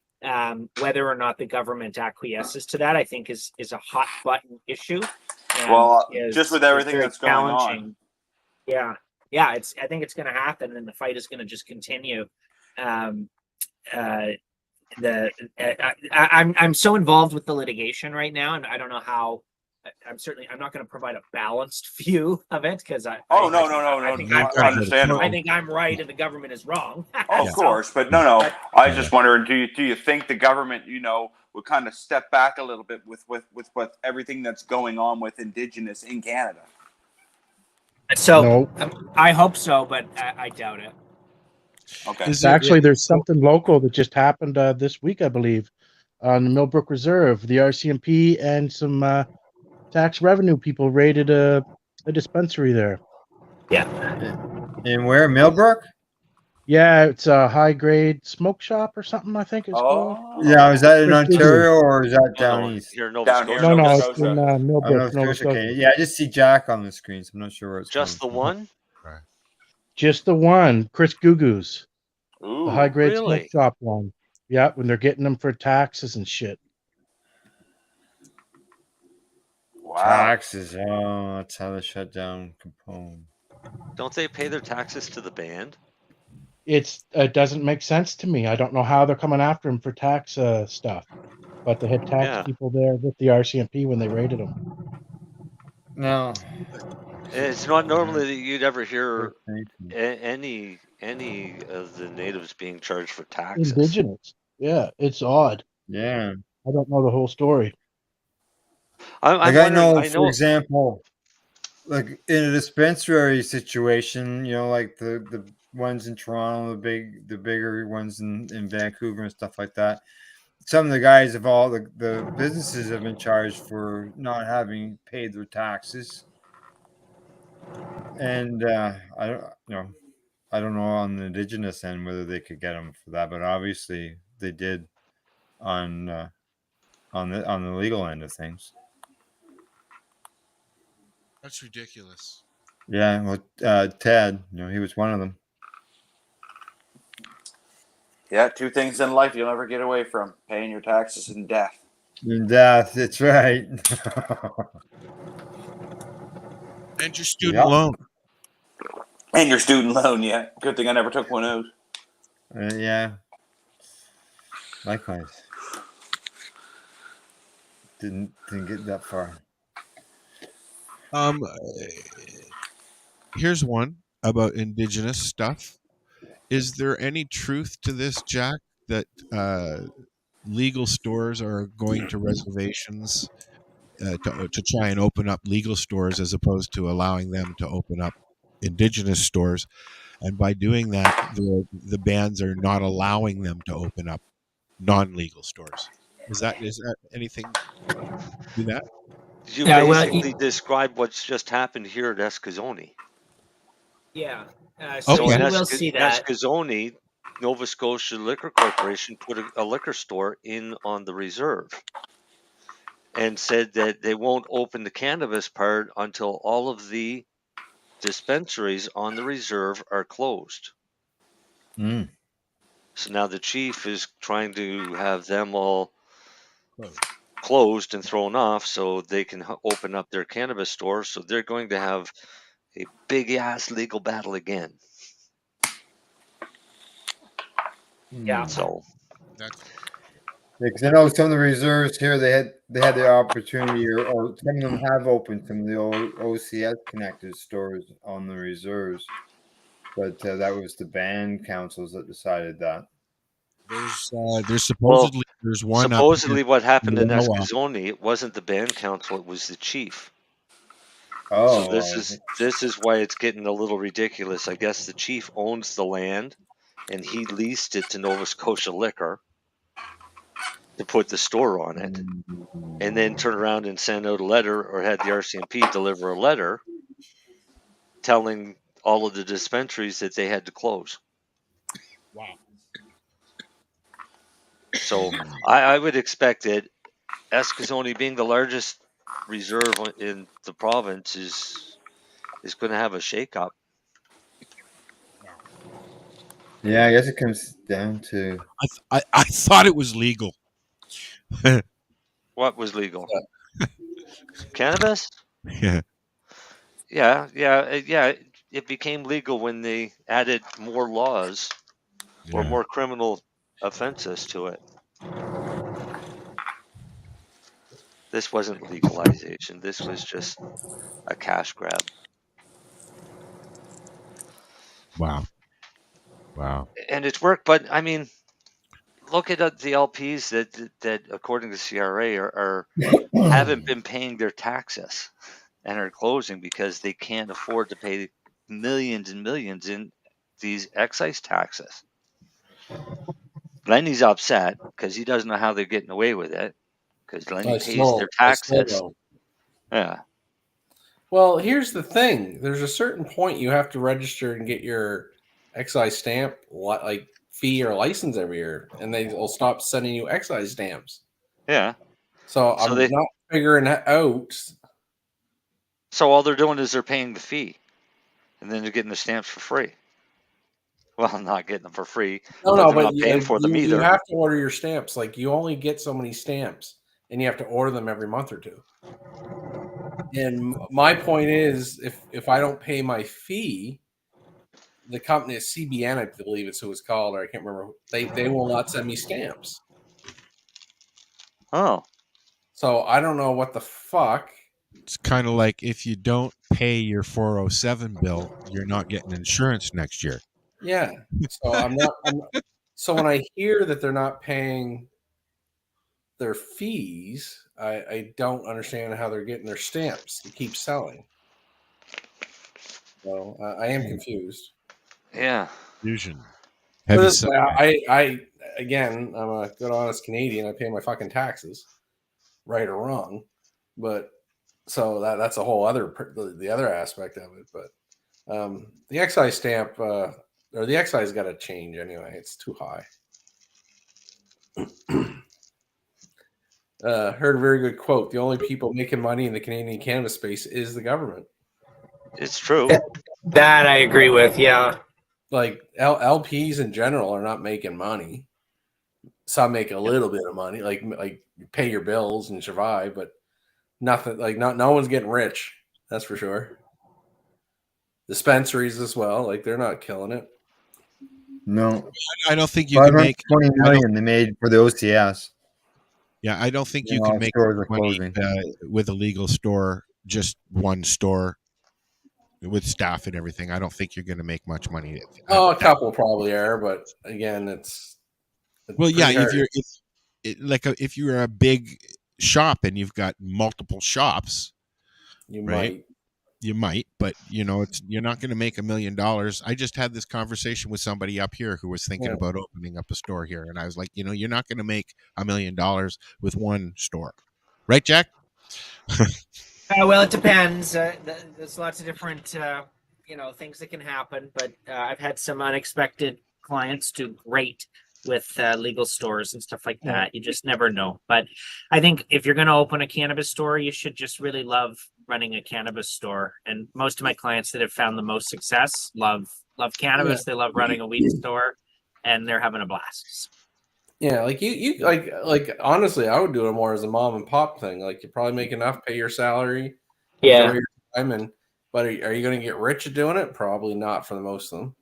whether or not the government acquiesces to that, I think is a hot button issue. Well, just with everything that's going on. Yeah. I think it's going to happen, and the fight is going to just continue. I'm so involved with the litigation right now, and I don't know how. I'm not going to provide a balanced view of it because I think I'm right and the government is wrong. Of course, but no. I just wondering, do you think the government, would kind of step back a little bit with everything that's going on with Indigenous in Canada? So I hope so, but I doubt it. Okay. Actually, there's something local that just happened this week, I believe, on the Millbrook Reserve. The RCMP and some tax revenue people raided a dispensary there. Yeah. And where? Millbrook? Yeah, it's a high-grade smoke shop or something, I think it's called. Yeah, is that in Ontario or is that down east? Here in Nova Scotia. No, it's in Millbrook, Nova Scotia. Okay. Yeah, I just see Jack on the screen, so I'm not sure where it's just the one? Right. Just the one, Chris Gugu's. Ooh, the high-grade really? smoke shop one. Yeah, when they're getting them for taxes and shit. Wow. Taxes. Oh, that's how they shut down Capone. Don't they pay their taxes to the band? It doesn't make sense to me. I don't know how they're coming after him for tax stuff, but they had tax people there with the RCMP when they raided him. No, it's not normally that you'd ever hear any of the natives being charged for taxes. Indigenous, yeah, it's odd. Yeah, I don't know the whole story. I know, for example, like in a dispensary situation, like the ones in Toronto, the bigger ones in Vancouver and stuff like that. Some of the guys of all the businesses have been charged for not having paid their taxes, and I don't know on the Indigenous end whether they could get them for that, but obviously they did on the legal end of things. That's ridiculous. Yeah, well, Ted, he was one of them. Yeah, two things in life you'll never get away from: paying your taxes and death. And death, that's right. And your student loan. And your student loan, yeah. Good thing I never took one of those. Yeah. Likewise. Didn't get that far. Here's one about Indigenous stuff. Is there any truth to this, Jack, that legal stores are going to reservations to try and open up legal stores as opposed to allowing them to open up Indigenous stores? And by doing that, the bans are not allowing them to open up non-legal stores. Is that anything to that? You basically describe what's just happened here at Escazone. Yeah. So we will see that. Escazone, Nova Scotia Liquor Corporation put a liquor store in on the reserve and said that they won't open the cannabis part until all of the dispensaries on the reserve are closed. Mm. So now the chief is trying to have them all closed and thrown off so they can open up their cannabis stores. So they're going to have a big ass legal battle again. Yeah. So because I know some of the reserves here they had the opportunity, or some of them have opened some of the old OCS connected stores on the reserves, but that was the band councils that decided that. There's supposedly there's one. Supposedly, what happened in Escazone, it wasn't the band council; it was the chief. So Oh, this is why it's getting a little ridiculous. I guess the chief owns the land, and he leased it to Nova Scotia Liquor to put the store on it, and then turn around and send out a letter, or had the RCMP deliver a letter telling all of the dispensaries that they had to close. Wow. So I would expect that Eskasoni, being the largest reserve in the province, is going to have a shakeup. yeah. I guess it comes down to. I thought it was legal. What was legal? Cannabis? Yeah. Yeah. It became legal when they added more laws or Yeah. more criminal offenses to it. This wasn't legalization. This was just a cash grab. Wow. And it's worked, but I mean, look at the LPs that according to CRA are haven't been paying their taxes and are closing because they can't afford to pay millions and millions in these excise taxes. Lennie's upset because he doesn't know how they're getting away with it, because Lennie pays their taxes. Yeah. Well, here's the thing. There's a certain point you have to register and get your excise stamp like fee or license every year, and they will stop sending you excise stamps. Yeah. So I'm not figuring that out. So all they're doing is they're paying the fee, and then they're getting the stamps for free. Well, I'm not getting them for free. No, they're but not paying for them either. You have to order your stamps. Like, you only get so many stamps, and you have to order them every month or two. And my point is, if I don't pay my fee, the company is CBN, I believe it's who it's called, or I can't remember. They will not send me stamps. Oh. So I don't know what the fuck. It's kind of like if you don't pay your 407 bill, you're not getting insurance next year. Yeah. So so when I hear that they're not paying their fees, I don't understand how they're getting their stamps to keep selling. So I am confused. Yeah. Fusion. I again, I'm a good, honest Canadian. I pay my fucking taxes, right or wrong. But so that's a whole other the other aspect of it. But the excise stamp or the excise got to change anyway. It's too high. Heard a very good quote. The only people making money in the Canadian cannabis space is the government. It's true. That I agree with. Yeah. Like LPs in general are not making money. Some make a little bit of money, like you pay your bills and survive, but nothing. Like no one's getting rich. That's for sure. Dispensaries as well, like they're not killing it. No, I don't think you can make 20 million they made for the OCS. Yeah, I don't think you can make money with a legal store, just one store with staff and everything. I don't think you're going to make much money. A couple probably are, but again, it's well, yeah. hard. If you're a big shop and you've got multiple shops, you might, but you're not going to make $1 million. I just had this conversation with somebody up here who was thinking about opening up a store here, and I was like, you're not going to make $1 million with one store, right, Jack? Well, it depends. There's lots of different, things that can happen. But I've had some unexpected clients do great with legal stores and stuff like that. You just never know. But I think if you're going to open a cannabis store, you should just really love running a cannabis store. And most of my clients that have found the most success love cannabis. They love running a weed store, and they're having a blast. Yeah, like you like honestly, I would do it more as a mom and pop thing. Like, you probably make enough, pay your salary, enjoy your time, but are you going to get rich at doing it? Probably not for the most of them.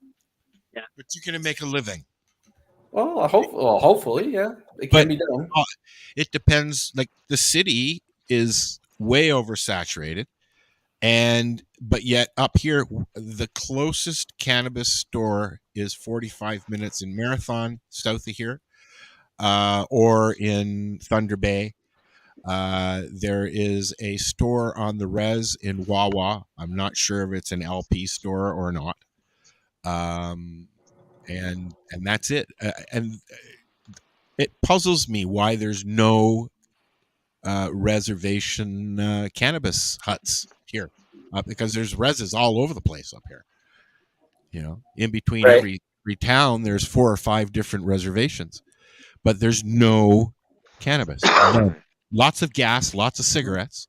Yeah, but you're going to make a living. Well, hopefully, yeah, it can be done. It depends. Like, the city is way oversaturated, but yet up here, the closest cannabis store is 45 minutes in Marathon, south of here. Or in Thunder Bay. There is a store on the res in Wawa. I'm not sure if it's an LP store or not. And that's it. And it puzzles me why there's no reservation cannabis huts here, because there's reses all over the place up here. In between every town, there's 4 or 5 different reservations, but there's no cannabis. Lots of gas, lots of cigarettes.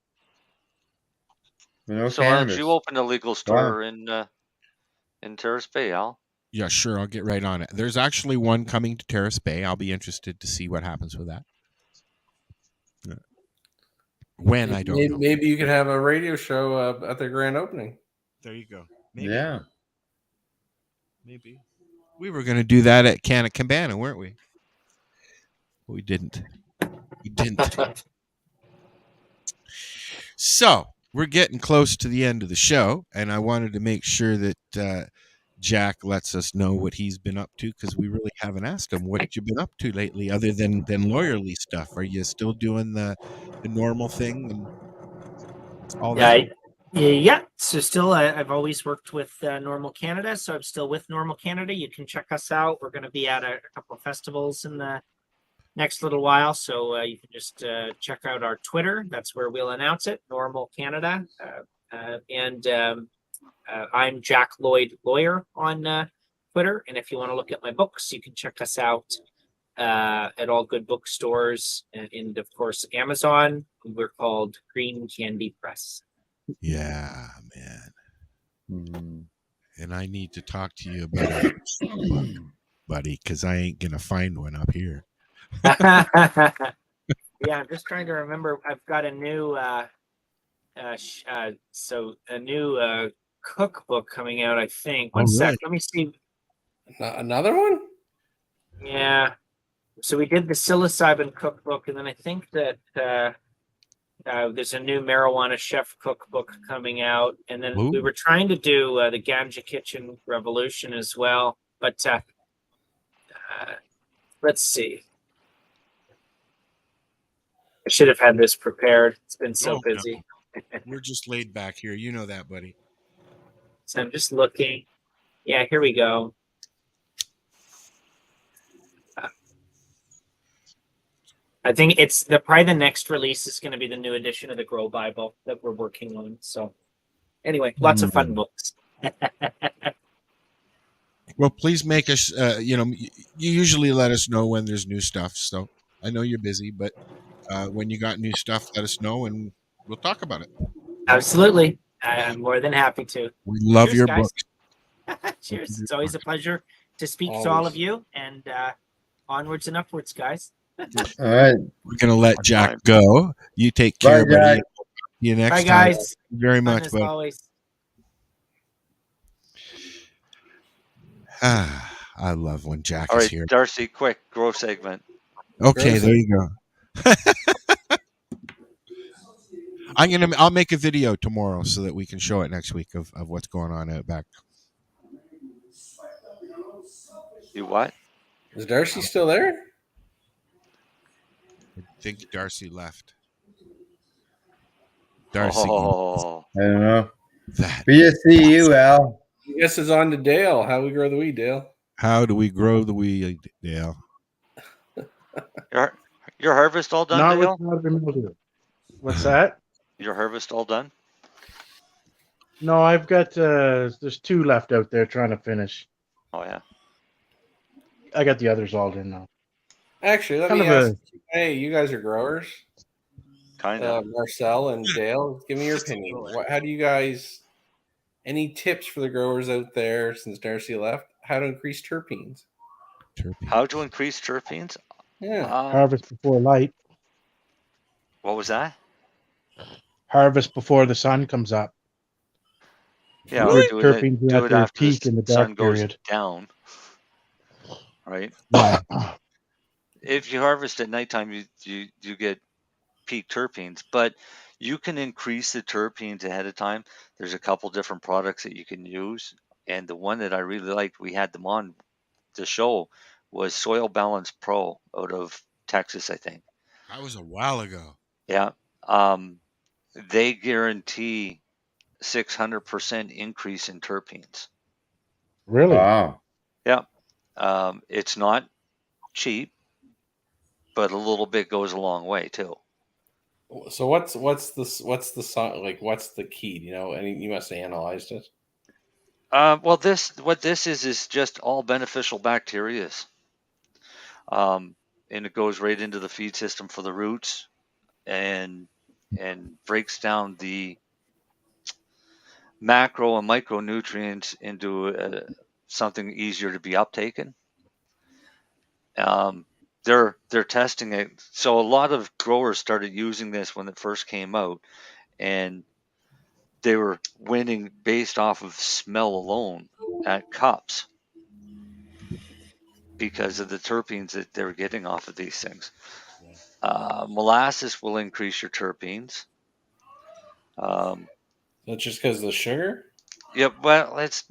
No So why don't cannabis. you open a legal store in Terrace Bay, Al? Yeah, sure. I'll get right on it. There's actually one coming to Terrace Bay. I'll be interested to see what happens with that. When, I don't know. Maybe you could have a radio show at the grand opening. There you go. Maybe. Yeah. Maybe. We were going to do that at Canna Cabana, weren't we? We didn't. We didn't. So, we're getting close to the end of the show, and I wanted to make sure that Jack lets us know what he's been up to, because we really haven't asked him what you've been up to lately, other than lawyerly stuff. Are you still doing the normal thing and all that? Yeah. So still, I've always worked with Normal Canada, so I'm still with Normal Canada. You can check us out. We're going to be at a couple of festivals in the next little while, so you can just check out our Twitter. That's where we'll announce it, Normal Canada. I'm Jack Lloyd Lawyer on Twitter, and if you want to look at my books, you can check us out at all good bookstores, and of course Amazon. We're called Green Candy Press. Yeah, man. And I need to talk to you about it, buddy, because I ain't gonna find one up here. Yeah, I'm just trying to remember. I've got a new cookbook coming out, I think. One sec. Let me see. Another one? Yeah. So we did the psilocybin cookbook, and then I think that there's a new marijuana chef cookbook coming out, and then we were trying to do the Ganja Kitchen Revolution as well. But let's see. I should have had this prepared. It's been so busy. No. We're just laid back here. You know that, buddy. So I'm just looking. Yeah, here we go. I think it's probably the next release is going to be the new edition of the Grow Bible that we're working on. So anyway, lots of fun books. Well, please make us, you usually let us know when there's new stuff. So I know you're busy, but when you got new stuff, let us know and we'll talk about it. Absolutely. I'm more than happy to. We love your guys. books. Cheers. It's always a pleasure to speak to all of you, and onwards and upwards, guys. All right. We're going to let Jack go. You take care, buddy. See you next time. Bye, guys. Thank you very much, buddy. Always. I love when Jack All is right, here. Darcy, quick, grow segment. Okay, there you go. I'll make a video tomorrow so that we can show it next week of what's going on out back. You what? Is Darcy still there? I think Darcy left. Darcy. Oh. I don't know. That. We just see you, Al. I guess it's on to Dale. How we grow the weed, Dale? How do we grow the weed, Dale? Your harvest all done, Dale? What's that? Your harvest all done? No, I've got there's 2 left out there trying to finish. Oh yeah. I got the others all in now. Actually, let me ask. Hey, you guys are growers. Kind of. Marcel and Dale, give me your opinion. How do you guys? Any tips for the growers out there since Darcy left? How to increase terpenes? How to increase terpenes? Yeah. Harvest before light. What was that? Harvest before the sun comes up. Yeah, Really? do Terpenes it at their after peak in the dark sun goes period. down. Right. Yeah. If you harvest at nighttime, you get peak terpenes, but you can increase the terpenes ahead of time. There's a couple different products that you can use, and the one that I really liked, we had them on the show, was Soil Balance Pro out of Texas, I think. That was a while ago. Yeah. They guarantee 600% increase in terpenes. Really? Wow. Yeah. It's not cheap, but a little bit goes a long way too. So what's the key? You know, and you must have analyzed it. Well, what this is just all beneficial bacteria. And it goes right into the feed system for the roots, and breaks down the macro and micronutrients into something easier to be uptaken. They're testing it, so a lot of growers started using this when it first came out, and they were winning based off of smell alone at cups because of the terpenes that they were getting off of these things. Molasses will increase your terpenes. That's just because of the sugar? Yeah, well, it's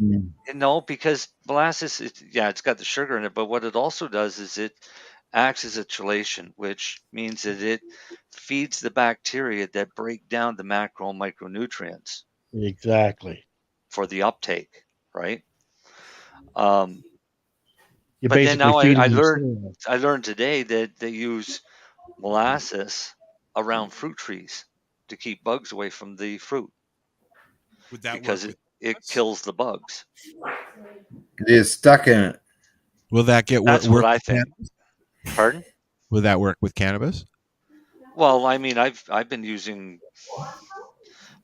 no, because molasses, it's got the sugar in it, but what it also does is it acts as a chelation, which means that it feeds the bacteria that break down the macro and micronutrients Exactly. for the uptake, right? But You're then basically now feeding I them learned cereal. I learned today that they use molasses around fruit trees to keep bugs away from the fruit Would that work because with it kills the bugs. You're stuck in it. Will that get That's work what I with think. cannabis? Pardon? Will that work with cannabis? Well, I mean, I've been using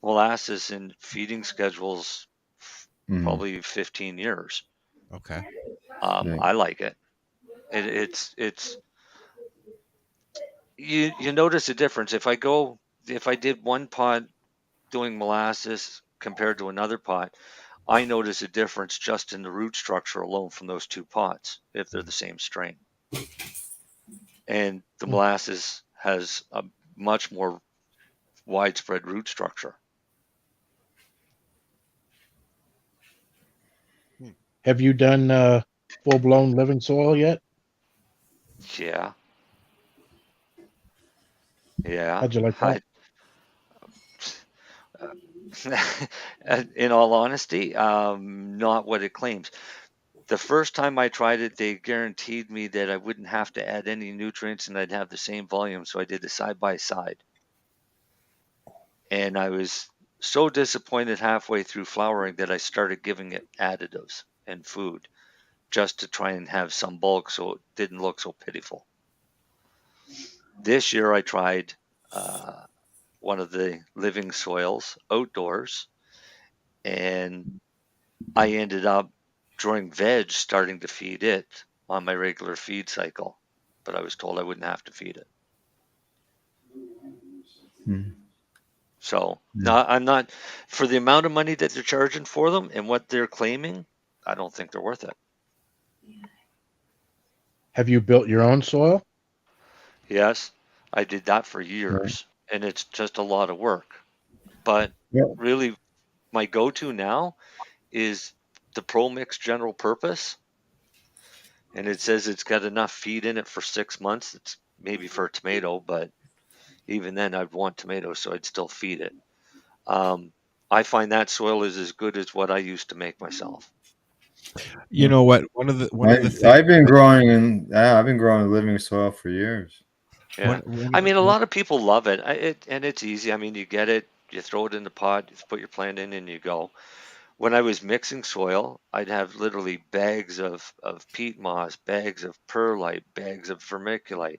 molasses in feeding schedules probably 15 years. Okay. I like it. It's you notice a difference if I did one pot doing molasses compared to another pot. I notice a difference just in the root structure alone from those two pots if they're the same strain. And the molasses has a much more widespread root structure. Have you done full blown living soil yet? Yeah. Yeah. How'd you like that? In all honesty, not what it claims. The first time I tried it, they guaranteed me that I wouldn't have to add any nutrients and I'd have the same volume. So I did it side by side. And I was so disappointed halfway through flowering that I started giving it additives and food just to try and have some bulk so it didn't look so pitiful. This year I tried one of the living soils outdoors, and I ended up during veg starting to feed it on my regular feed cycle, but I was told I wouldn't have to feed it. So no, I'm not, for the amount of money that they're charging for them and what they're claiming, I don't think they're worth it. Have you built your own soil? Yes, I did that for years, and it's just a lot of work. But really, my go-to now is the Pro Mix General Purpose, and it says it's got enough feed in it for 6 months. It's maybe for a tomato, but even then I'd want tomatoes, so I'd still feed it. I find that soil is as good as what I used to make myself. You know what? One of the things I've been growing living soil for years. Yeah, I mean, a lot of people love it. And it's easy. I mean, you get it, you throw it in the pot, you put your plant in, and you go. When I was mixing soil, I'd have literally bags of peat moss, bags of perlite, bags of vermiculite,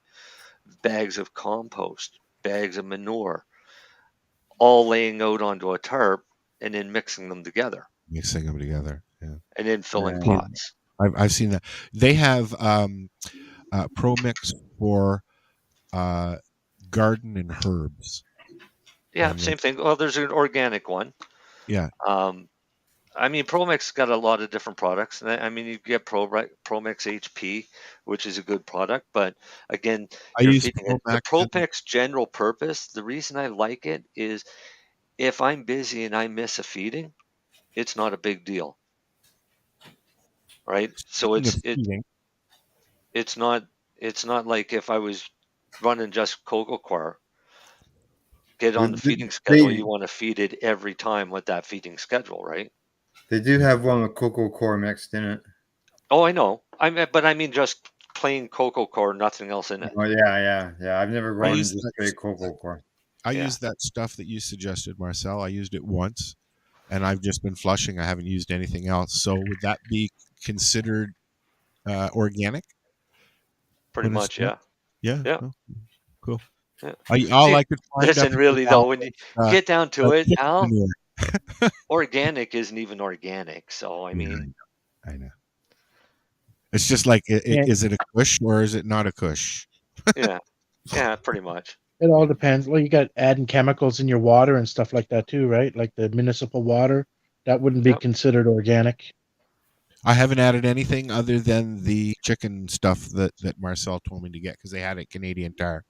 bags of compost, bags of manure, all laying out onto a tarp and then mixing them together Mixing them together. Yeah. and then filling Yeah. pots. I've seen that. They have Pro Mix for garden and herbs. Yeah, And same thing. Well, there's an organic one. yeah. I mean, ProMix got a lot of different products. I mean, you get ProMix HP, which is a good product, but again, I you're use feeding it. The ProMix General Purpose, the reason I like it is if I'm busy and I miss a feeding, it's not a big deal, right? So it's not like if I was running just Cocoa Quar. get on the feeding schedule, you want to feed it every time with that feeding schedule, right? They do have one with cocoa core mixed in it. Oh, I know. But I mean just plain cocoa core, nothing else in it. Oh yeah. I've never grown use just that- straight cocoa core. I Yeah. used that stuff that you suggested, Marcel. I used it once, and I've just been flushing. I haven't used anything else. So would that be considered organic? Pretty When it's much, done? yeah. Yeah. Yeah. Oh, cool. Yeah. All See, I could find. listen, up really until though, now when you was, get down to it, chicken Al, manure. organic isn't even organic. So I Yeah, mean, I know. It's just like, Yeah. is it a kush or is it not a kush? yeah, pretty much. It all depends. Well, you got adding chemicals in your water and stuff like that too, right? Like the municipal water, that wouldn't be Yep. considered organic. I haven't added anything other than the chicken stuff that Marcel told me to get because they had it Canadian Tire.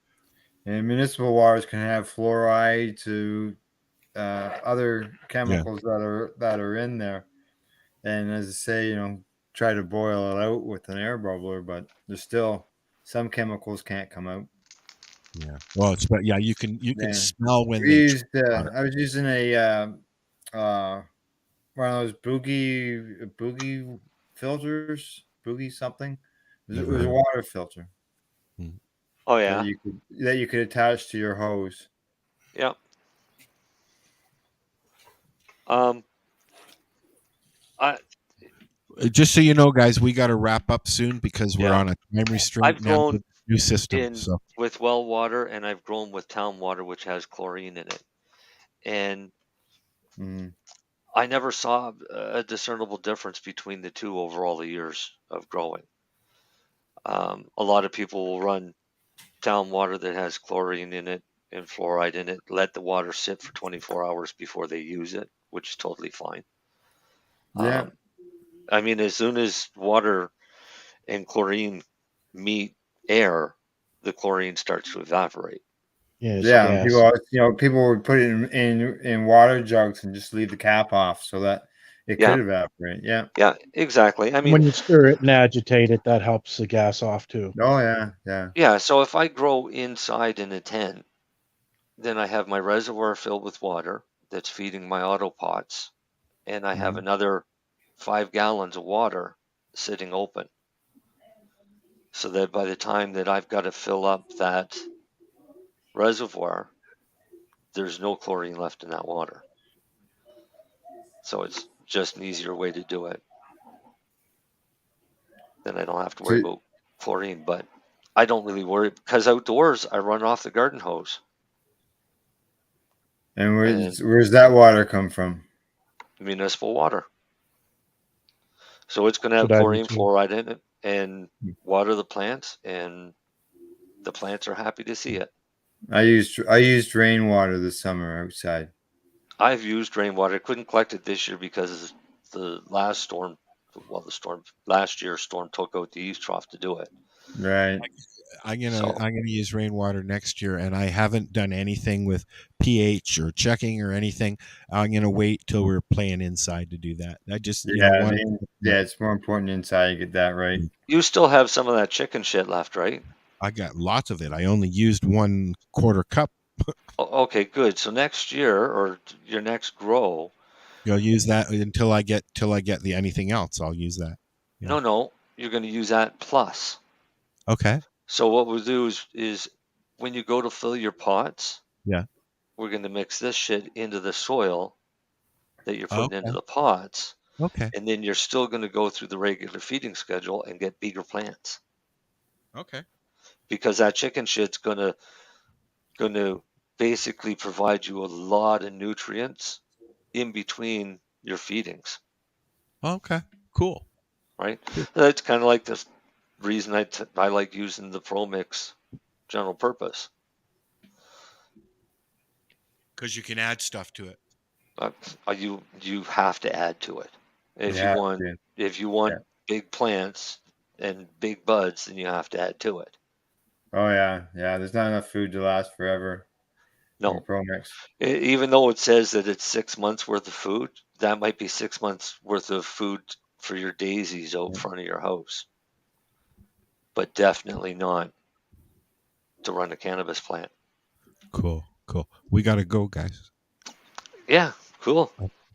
And municipal waters can have fluoride to other chemicals that are in there. And as I say, try to boil it out with an air bubbler, but there's still some chemicals can't come out. Yeah. Well, you can Yeah. smell when We they. used, I was using a one of those boogie filters, boogie something. It Never was a heard. water filter Oh yeah, that you could attach to your hose. yeah. I Just so you know, guys, we got to wrap up soon because we're Yeah. on a time restraint I've now grown with the new system. with well water, and I've grown with town water, which has chlorine in it, and I never saw a discernible difference between the two over all the years of growing. A lot of people will run town water that has chlorine in it and fluoride in it, let the water sit for 24 hours before they use it, which is totally fine. Yeah. I mean, as soon as water and chlorine meet air, the chlorine starts to evaporate. Yeah. People would put it in water jugs and just leave the cap off so that it Yeah. could evaporate. Yeah. Yeah, exactly. I mean, When you stir it and agitate it, that helps the gas off too. Oh yeah. yeah, so if I grow inside in a tent, then I have my reservoir filled with water that's feeding my auto pots, and I have another 5 gallons of water sitting open. So that by the time that I've got to fill up that reservoir, there's no chlorine left in that water. So it's just an easier way to do it. Then I don't have to worry about chlorine, but I don't really worry because outdoors I run off the garden hose. And where's that water come from? Municipal water. So it's going to have What I do chlorine, too. fluoride in it, and water the plants, and the plants are happy to see it. I used rainwater this summer outside. I've used rainwater. I couldn't collect it this year because the last storm, last year's storm took out the eaves trough to do it. Right. I'm gonna use rainwater next year, and I haven't done anything with pH or checking or anything. I'm gonna wait till we're playing inside to do that. I just it's more important inside you get that right. You still have some of that chicken shit left, right? I got lots of it. I only used 1/4 cup. Okay, good. So next year or your next grow, You'll use that until I get the anything else. I'll use that. Yeah. No, you're going to use that plus. Okay. So what we'll do is when you go to fill your pots, Yeah. we're going to mix this shit into the soil that you're putting into the pots. Okay. And then you're still going to go through the regular feeding schedule and get bigger plants. Okay. Because that chicken shit's going to basically provide you a lot of nutrients in between your feedings. Okay. Cool. Right? That's kind of like the reason I like using the Pro Mix general purpose. Because you can add stuff to it. You have to add to it. If you want big plants and big buds, then you have to add to it. Oh yeah. There's not enough food to last forever. No. Pro Mix. Even though it says that it's 6 months worth of food, that might be 6 months worth of food for your daisies out front of your house. But definitely not to run a cannabis plant. Cool. Cool. We got to go, guys. Yeah, cool.